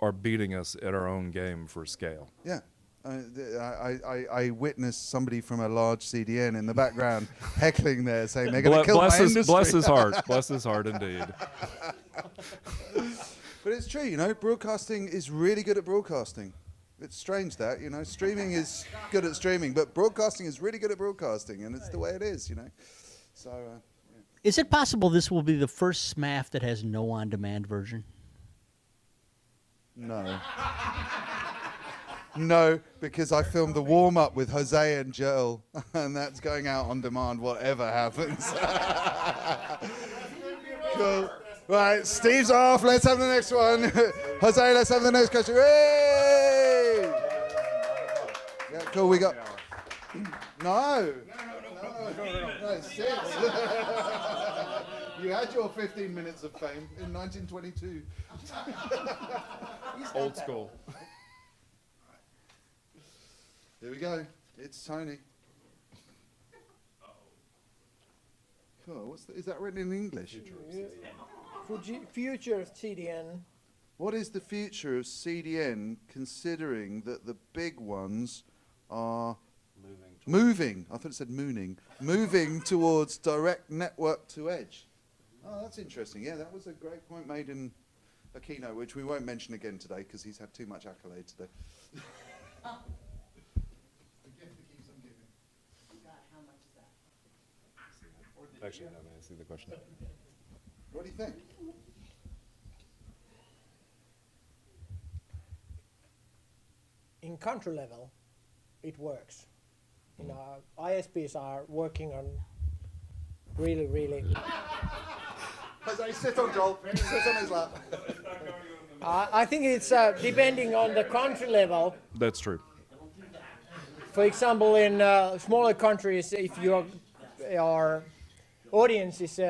are beating us at our own game for scale. Yeah. I witnessed somebody from a large CDN in the background heckling there, saying they're going to kill my industry. Bless his heart. Bless his heart, indeed. But it's true, you know, broadcasting is really good at broadcasting. It's strange that, you know, streaming is good at streaming, but broadcasting is really good at broadcasting, and it's the way it is, you know. So, yeah. Is it possible this will be the first SMAF that has no on-demand version? No. No, because I filmed the warm-up with Jose and Joel, and that's going out on demand whatever happens. Cool. Right, Steve's off. Let's have the next one. Jose, let's have the next question. Hey! Yeah, cool. We got... No. No, 6. You had your 15 minutes of fame in 1922. Old school. Here we go. It's Tony. Cool. Is that written in English? Future of CDN. What is the future of CDN, considering that the big ones are moving? I thought it said mooning. Moving towards direct network to edge. Oh, that's interesting. Yeah, that was a great point made in a keynote, which we won't mention again today because he's had too much accolade today. Actually, no, I see the question. What do you think? In country level, it works. You know, ISPs are working on really. Jose, sit on Joel. Sit on his lap. I think it's depending on the country level. That's true. for example, in smaller countries, if your audience is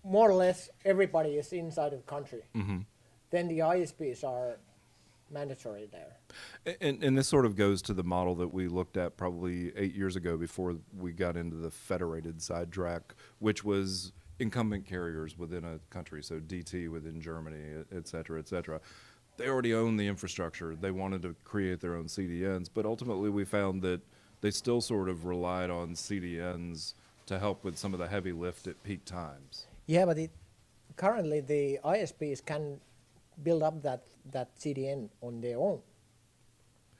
more or less everybody is inside of the country, then the ISPs are mandatory there. And this sort of goes to the model that we looked at probably 8 years ago before we got into the federated sidetrack, which was incumbent carriers within a country, so DT within Germany, et cetera, et cetera. They already own the infrastructure. They wanted to create their own CDNs, but ultimately we found that they still sort of relied on CDNs to help with some of the heavy lift at peak times. Yeah, but currently the ISPs can build up that CDN on their own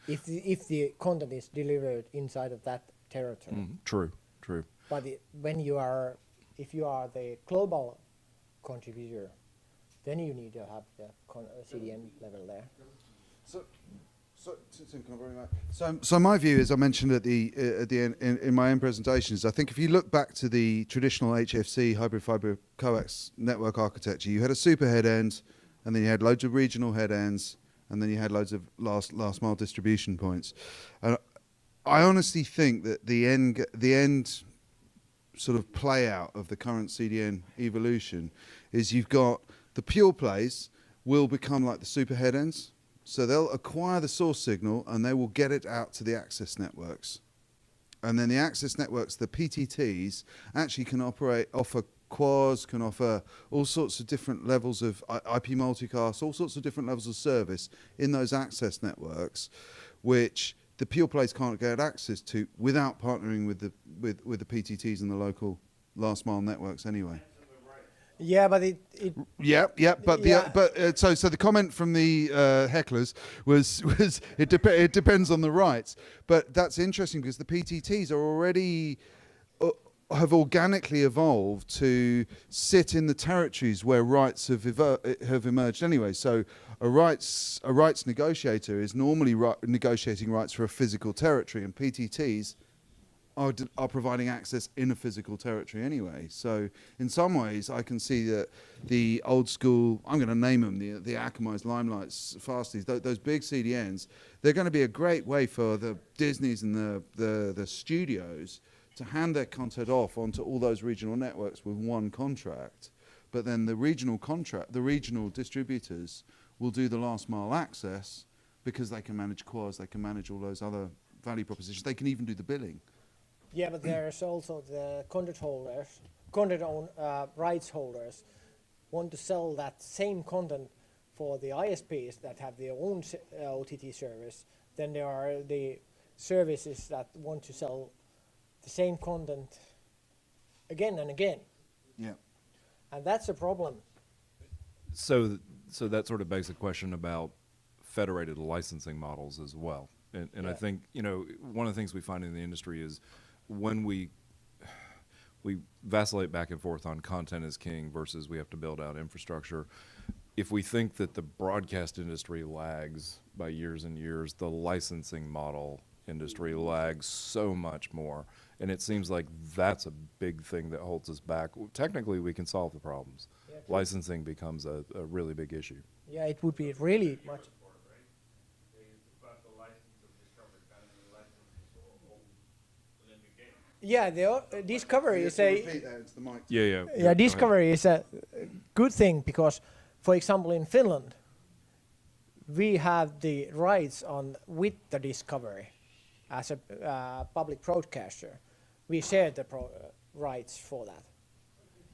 if the content is delivered inside of that territory. True. But if you are the global contributor, then you need to have the CDN level there. So my view, as I mentioned at the end in my own presentations, I think if you look back to the traditional HFC hybrid fiber coax network architecture, you had a super head end, and then you had loads of regional head ends, and then you had loads of last mile distribution points. And I honestly think that the end sort of play out of the current CDN evolution is you've got the pure plays will become like the super head ends. So they'll acquire the source signal and they will get it out to the access networks. And then the access networks, the PTTs, actually can offer QoS, can offer all sorts of different levels of IP multicast, all sorts of different levels of service in those access networks, which the pure plays can't get access to without partnering with the PTTs and the local last mile networks anyway. Yeah, but so the comment from the hecklers was it depends on the rights, but that's interesting because the PTTs are already have organically evolved to sit in the territories where rights have emerged anyway. So a rights negotiator is normally negotiating rights for a physical territory, and PTTs are providing access in a physical territory anyway. So in some ways, I can see that the old school, I'm going to name them, the Akamai's, Limelights, Fasties, those big CDNs, they're going to be a great way for the Disneys and the studios to hand their content off onto all those regional networks with one contract. But then the regional distributors will do the last mile access because they can manage QoS, they can manage all those other value propositions, they can even do the billing. Yeah, but there's also the content rights holders want to sell that same content for the ISPs that have their own OTT service. Then there are the services that want to sell the same content again and again. Yeah. And that's a problem. So that sort of begs a question about federated licensing models as well. And I think, one of the things we find in the industry is when we vacillate back and forth on content is king versus we have to build out infrastructure. If we think that the broadcast industry lags by years and years, the licensing model industry lags so much more. And it seems like that's a big thing that holds us back. Technically, we can solve the problems. Yeah, licensing becomes a really big issue. Yeah, it would be really much. Yeah, the discovery is a discovery is a good thing because, for example, in Finland, we have the rights with the discovery as a public broadcaster. We share the rights for that,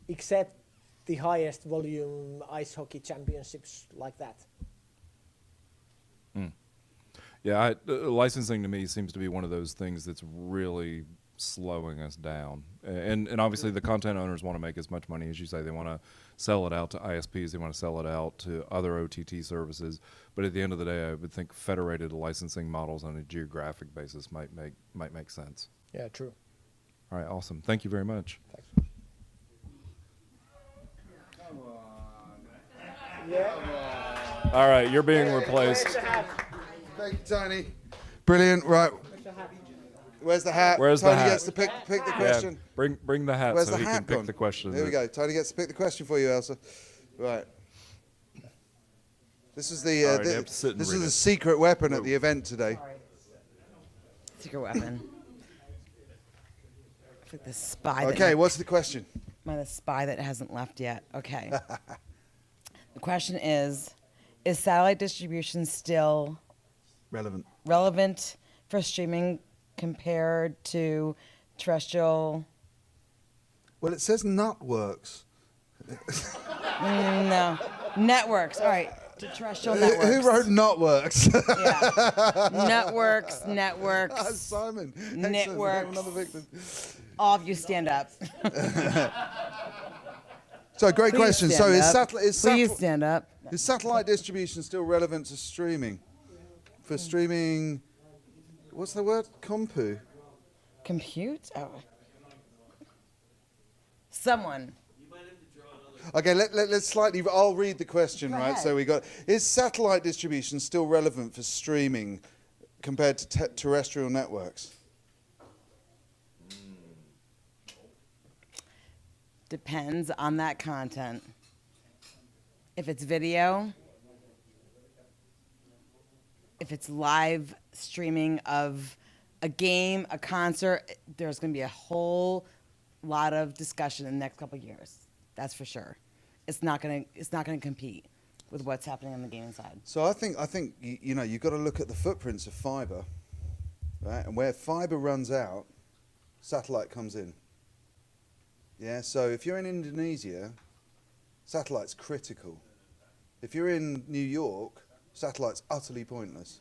except the highest volume ice hockey championships like that. Yeah, licensing to me seems to be one of those things that's really slowing us down. And obviously the content owners want to make as much money as you say. They want to sell it out to ISPs. They want to sell it out to other OTT services. But at the end of the day, I would think federated licensing models on a geographic basis might make sense. Yeah, true. All right, awesome. Thank you very much. Thanks. Come on. Yeah. All right, you're being replaced. Thank you, Tony. Brilliant. Right. Where's the hat? Where's Tony the hat? gets to pick the question. Yeah, bring the hat. Where's so the he hat can pick gone? the question. There we go. Tony gets to pick the question for you, Elsa. Right. This is the All right, you have to sit and this read is it. a secret weapon at the event today. Secret weapon. It's like the spy. Okay, what's the question? The spy that hasn't left yet. Okay. The question is satellite distribution still relevant for streaming compared to terrestrial? Well, it says networks. No. Networks. All right. To terrestrial networks. Who wrote networks? Yeah. Networks. Simon. Networks. Another victim. All of you stand up. So, great question. So, Please stand up. Is satellite distribution still relevant to streaming? For streaming, what's the word? Compute? Oh. Someone. Okay, let's slightly. I'll read the question, Go right? ahead. So we got: is satellite distribution still relevant for streaming compared to terrestrial networks? Depends on that content. If it's video, if it's live streaming of a game, a concert, there's going to be a whole lot of discussion in the next couple of years. That's for sure. It's not going to compete with what's happening on the gaming side. So I think you've got to look at the footprints of fiber, right? And where fiber runs out, satellite comes in. Yeah. So if you're in Indonesia, satellite's critical. If you're in New York, satellite's utterly pointless.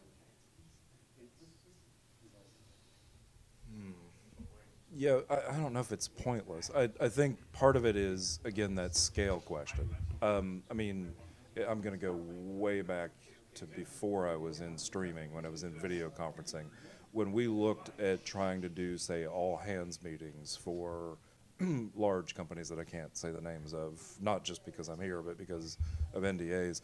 Yeah, I don't know if it's pointless. I think part of it is, again, that scale question. I mean, I'm going to go way back to before I was in streaming, when I was in video conferencing. When we looked at trying to do, say, all hands meetings for large companies that I can't say the names of, not just because I'm here, but because of NDAs,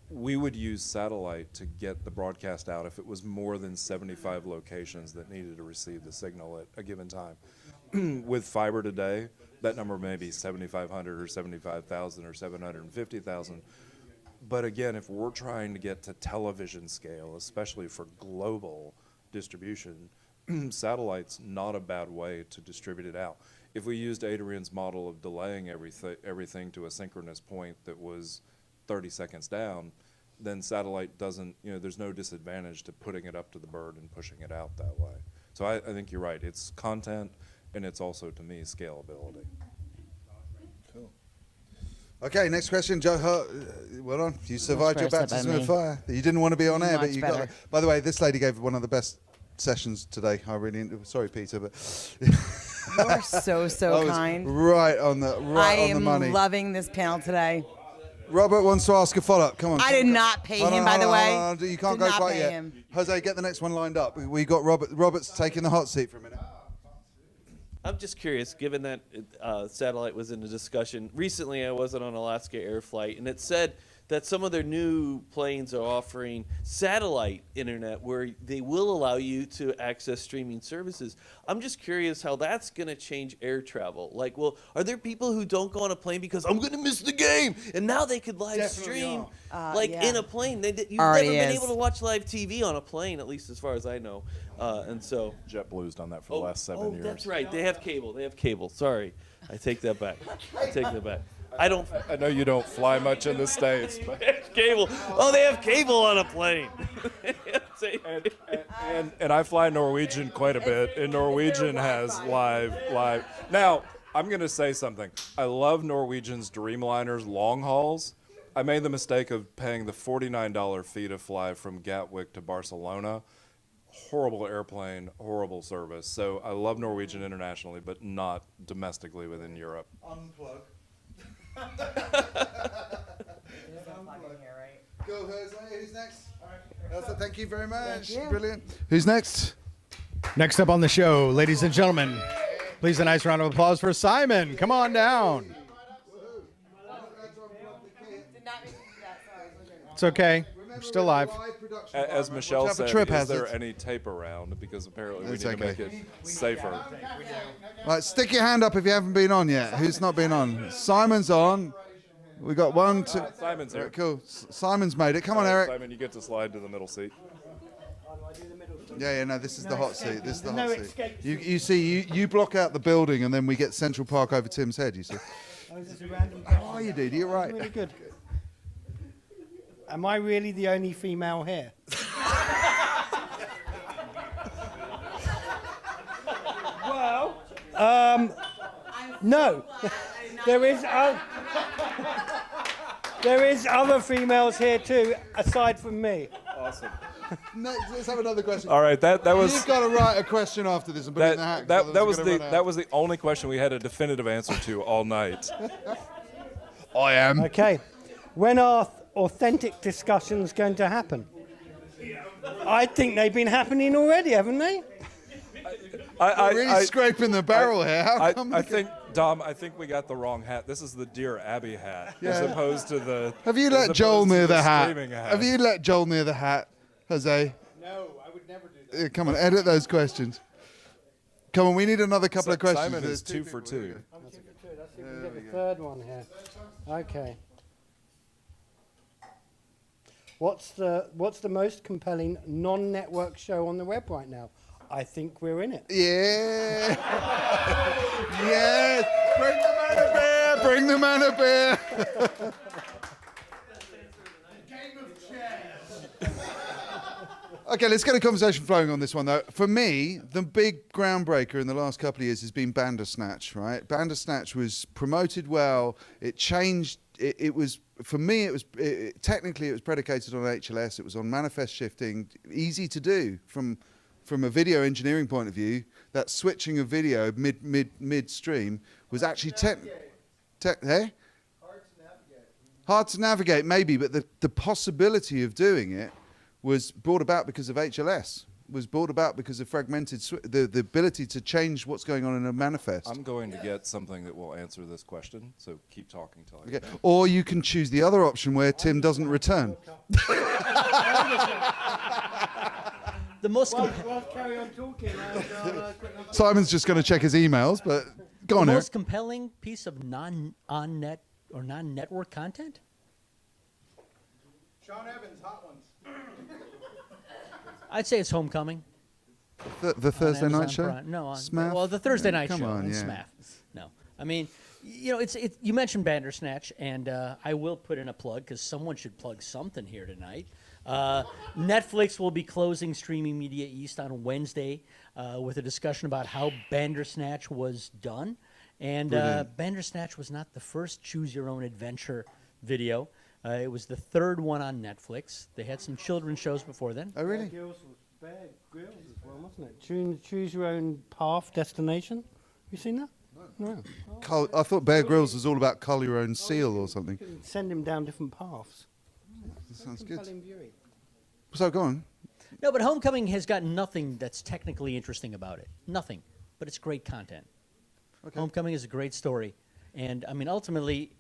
we would use satellite to get the broadcast out if it was more than 75 locations that needed to receive the signal at a given time. With fiber today, that number may be 7,500 or 75,000 or 750,000. But again, if we're trying to get to television scale, especially for global distribution, satellite's not a bad way to distribute it out. If we used Adrian's model of delaying everything to a synchronous point that was 30 seconds down, then satellite doesn't, there's no disadvantage to putting it up to the bird and pushing it out that way. So I think you're right. It's content, and it's also, to me, scalability. Cool. Okay, next question. Joe, well done. You survived your baptism of fire. You didn't want to be on air, but you got it. By the way, this lady gave one of the best sessions today. Sorry, Peter, but You're so kind. Right on the money. I am loving this panel today. Robert wants to ask a follow-up. Come on. I did not pay him, by the way. You can't go quite yet. Jose, get the next one lined up. We got Robert. Robert's taking the hot seat for a minute. I'm just curious, given that satellite was in the discussion. Recently, I was on an Alaska Air flight, and it said that some of their new planes are offering satellite internet where they will allow you to access streaming services. I'm just curious how that's going to change air travel. Like, well, are there people who don't go on a plane because I'm going to miss the game? And now they could live stream in a plane. You've never been able to watch live TV on a plane, at least as far as I know. And so JetBlue's done that for the last 7 years. Oh, that's right. They have cable. Sorry. I take that back. I know you don't fly much in the States, but they have cable. Oh, they have cable on a plane. and I fly Norwegian quite a bit, and Norwegian has live. Now, I'm going to say something. I love Norwegian's Dreamliner's long hauls. I made the mistake of paying the $49 fee to fly from Gatwick to Barcelona. Horrible airplane, horrible service. So I love Norwegian internationally, but not domestically within Europe. Unplug. Go, Jose. Who's next? Elsa, thank you very much. Brilliant. Who's next? Next up on the show, ladies and gentlemen, please a nice round of applause for Simon. Come on down. It's okay. We're still live. As Michelle said, is there any tape around? Because apparently we need to make it safer. Right, stick your hand up if you haven't been on yet. Who's not been on? Simon's on. We got 1, 2. Simon's here. Cool. Simon's made it. Come on, Eric. Simon, you get to slide to the middle seat. Yeah, no, this is the hot seat. This is the No hot seat. escape You see, you block out the building, and then we get Central Park over Tim's head. You see. Oh, is this a random How are you, dude? You're right. Really good. Am I really the only female here? Well, no. There is other females here too, aside from me. Awesome. Let's have another question. All right, that was. You've got to write a question after this and put it in the hat. 'Cause That was otherwise we're gonna run out. that was the only question we had a definitive answer to all night. I am. Okay. When are authentic discussions going to happen? I think they've been happening already, haven't they? We're really scraping the barrel here. How come? I think, Dom, I think we got the wrong hat. This is the Dear Abby hat, as Yeah. opposed to the. Have you as let Joel opposed to near the hat? streaming hat? Have you let Joel near the hat, Jose? No, I would never do that. Come on, edit those questions. Come on, we need another couple of questions. Simon There's is 2 for 2. Let's see if we can get the third one here. Okay. What's the most compelling non-network show on the web right now? I think we're in it. Yeah. Yes. Bring the man a beer. Bring the man a beer. Okay, let's get a conversation flowing on this one, though. For me, the big groundbreaker in the last couple of years has been Bandersnatch, right? Bandersnatch was promoted well. It changed. It was, for me, technically it was predicated on HLS. It was on manifest shifting, easy to do from a video engineering point of view. That switching of video midstream was actually hard to navigate, maybe, but the possibility of doing it was brought about because of HLS, was brought about because of fragmented, the ability to change what's going on in a manifest. I'm going to get something that will answer this question, so keep talking till I get Okay. Or you can choose the other option where Tim doesn't return. The most carry on talking. Simon's just going to check his emails, but go on, the Eric. most compelling piece of non-on-net or non-network content? Sean Evans, hot ones. I'd say it's Homecoming. The Thursday night show? Prime. No, on SMAF? well, the Thursday night Come show on, on yeah. SMAF. No, I mean, you know, it's you mentioned Bandersnatch, and I will put in a plug because someone should plug something here tonight. Netflix will be closing Streaming Media East on Wednesday with a discussion about how Bandersnatch was done, and Bandersnatch was not the first Choose Your Own Adventure video. It was the third one on Netflix. They had some children's shows before then. Oh, really? Bear Grylls as well, wasn't it? Choose your own path, destination. Have you seen that? No. I thought Bear Grylls was all about cull your own seal or something. You can send him down different paths. That sounds good. Compelling viewing. So go on. No, but Homecoming has got nothing that's technically interesting about it. Nothing. But it's great content. Okay. Homecoming is a great story. And, I mean, ultimately,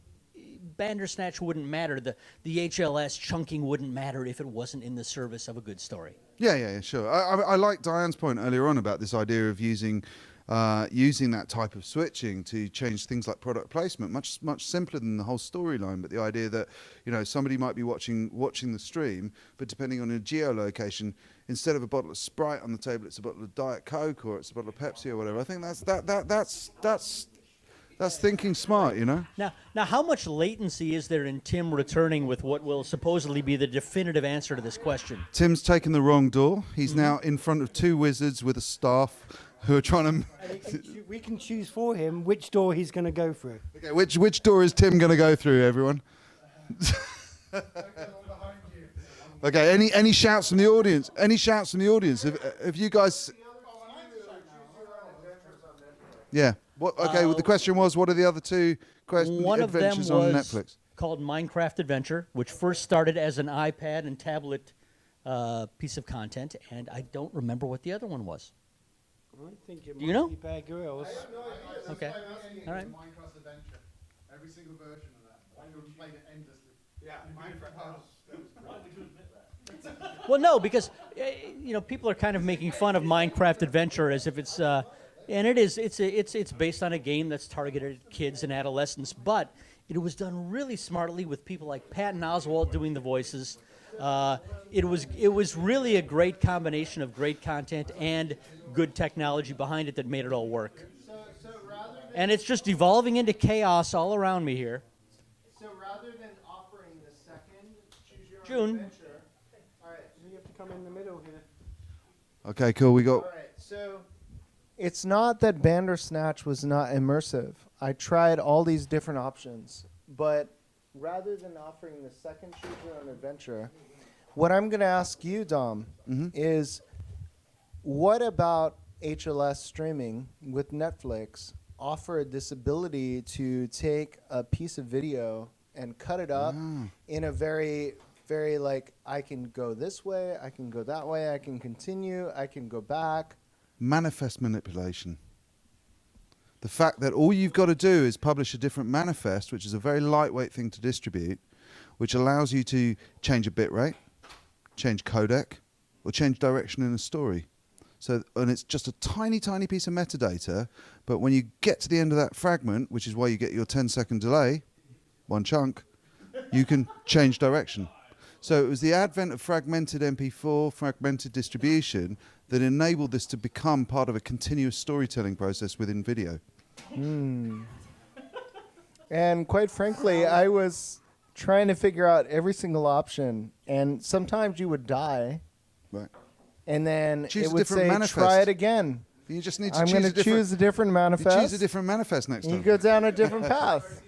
Bandersnatch wouldn't matter. The HLS chunking wouldn't matter if it wasn't in the service of a good story. Yeah, sure. I like Diane's point earlier on about this idea of using that type of switching to change things like product placement. Much simpler than the whole storyline, but the idea that, you know, somebody might be watching the stream, but depending on a geolocation, instead of a bottle of Sprite on the table, it's a bottle of Diet Coke or it's a bottle of Pepsi or whatever. I think that's thinking smart, you know. Now, how much latency is there in Tim returning with what will supposedly be the definitive answer to this question? Tim's taken the wrong door. He's now in front of two wizards with a staff who are trying to. We can choose for him which door he's going to go through. Okay, which door is Tim going to go through, everyone? Okay, any shouts from the audience? Any shouts from the audience? Have you guys? Yeah. What? Okay. Well, the question was, what are the other two One of them adventures was on Netflix? called Minecraft Adventure, which first started as an iPad and tablet piece of content, and I don't remember what the other one was. I think it Do you know? might be Bear Grylls. Okay. All right. Minecraft Adventure. Every single version of that. I played it endlessly. Yeah, Well, no, because you know, people are kind of making fun of Minecraft Adventure as if it's, and it is. It's based on a game that's targeted at kids and adolescents, but it was done really smartly with people like Patton Oswalt doing the voices, It was really a great combination of great content and good technology behind it that made it all work. And it's just evolving into chaos all around me here. So rather than offering the second choose your June. own adventure, all right, you have to come in the middle here. Okay, cool. We got. All right, so it's not that Bandersnatch was not immersive. I tried all these different options, but rather than offering the second choose your own adventure, what I'm going to ask you, Dom, is what about HLS streaming with Netflix offered this ability to take a piece of video and cut it up in a very, very like, I can go this way, I can go that way, I can continue, I can go back. Manifest manipulation. The fact that all you've got to do is publish a different manifest, which is a very lightweight thing to distribute, which allows you to change a bit rate, change codec, or change direction in a story. So, and it's just a tiny, tiny piece of metadata, but when you get to the end of that fragment, which is why you get your 10-second delay, one chunk, you can change direction. So it was the advent of fragmented MP4, fragmented distribution, that enabled this to become part of a continuous storytelling process within video. And quite frankly, I was trying to figure out every single option, and sometimes you would die. Right. And then Choose it a would different say, manifest. try it again. You just need to I'm choose going a to different- choose a different manifest. You choose a different manifest next time. You go down a different path.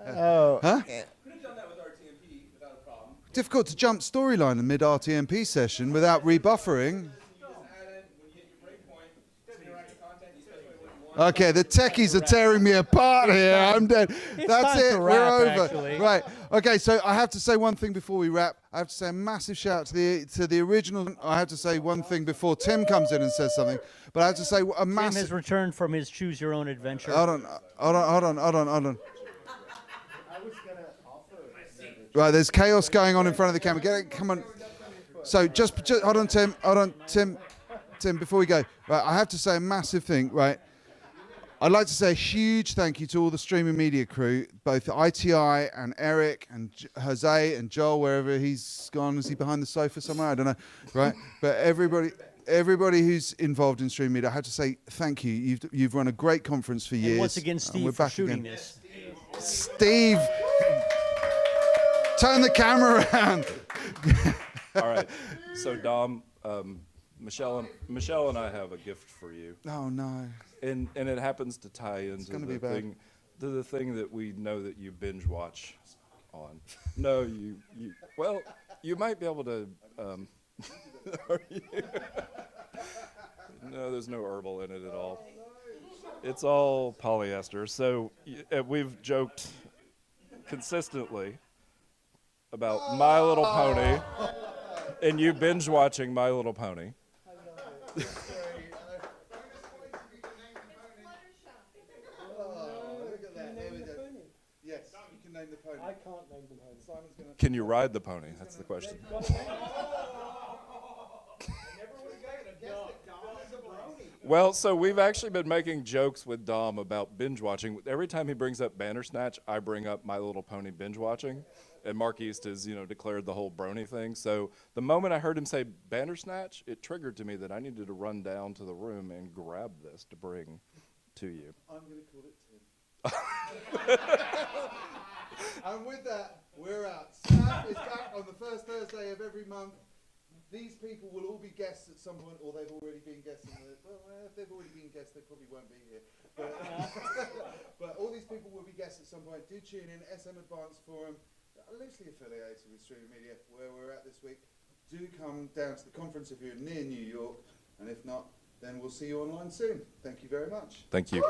Oh. Huh? Could have done that with RTMP without a problem. Difficult to jump storyline in mid-RTMP session without rebuffering. Okay, the techies are tearing me apart here. I'm dead. That's time it. to We're wrap, over. actually. Right. Okay, so I have to say one thing before we wrap. I have to say a massive shout out to the original. I have to say one thing before Tim comes in and says something. But I have to say a Tim massive. has returned from his choose your own adventure. Hold on. Right, there's chaos going on in front of the camera. Get it, come on. So just hold on, Tim. Hold on, Tim. Tim, before we go, right, I have to say a massive thing, right? I'd like to say a huge thank you to all the streaming media crew, both ITI and Eric and Jose and Joel, wherever he's gone. Is he behind the sofa somewhere? I don't know, right? But everybody who's involved in streaming media, I have to say thank you. You've run a great conference for years. And once again, we're Steve, for back shooting again. this. Steve, turn the camera around. All right. So Dom, Michelle and I have a gift for you. Oh no. And it happens to tie into the thing that we know that you binge watch on. No, you might be able to. No, there's no herbal in it at all. It's all polyester. So we've joked consistently about My Little Pony, and you binge watching My Little Pony. Yes, you can name the pony. I can't name the pony. Simon's gonna. Can you ride the pony? That's the question. Well, so we've actually been making jokes with Dom about binge watching. Every time he brings up Bandersnatch, I bring up My Little Pony binge watching. And Mark East has, declared the whole brony thing. So the moment I heard him say Bandersnatch, it triggered to me that I needed to run down to the room and grab this to bring to you. I'm going to call it Tim. And with that, we're out. SMAF is back on the first Thursday of every month. These people will all be guests at some point, or they've already been guests. If they've already been guests, they probably won't be here. But all these people will be guests at some point. Do tune in, SMAdvancedForum, loosely affiliated with streaming media, where we're at this week. Do come down to the conference if you're near New York, and if not, then we'll see you online soon. Thank you very much. Thank you.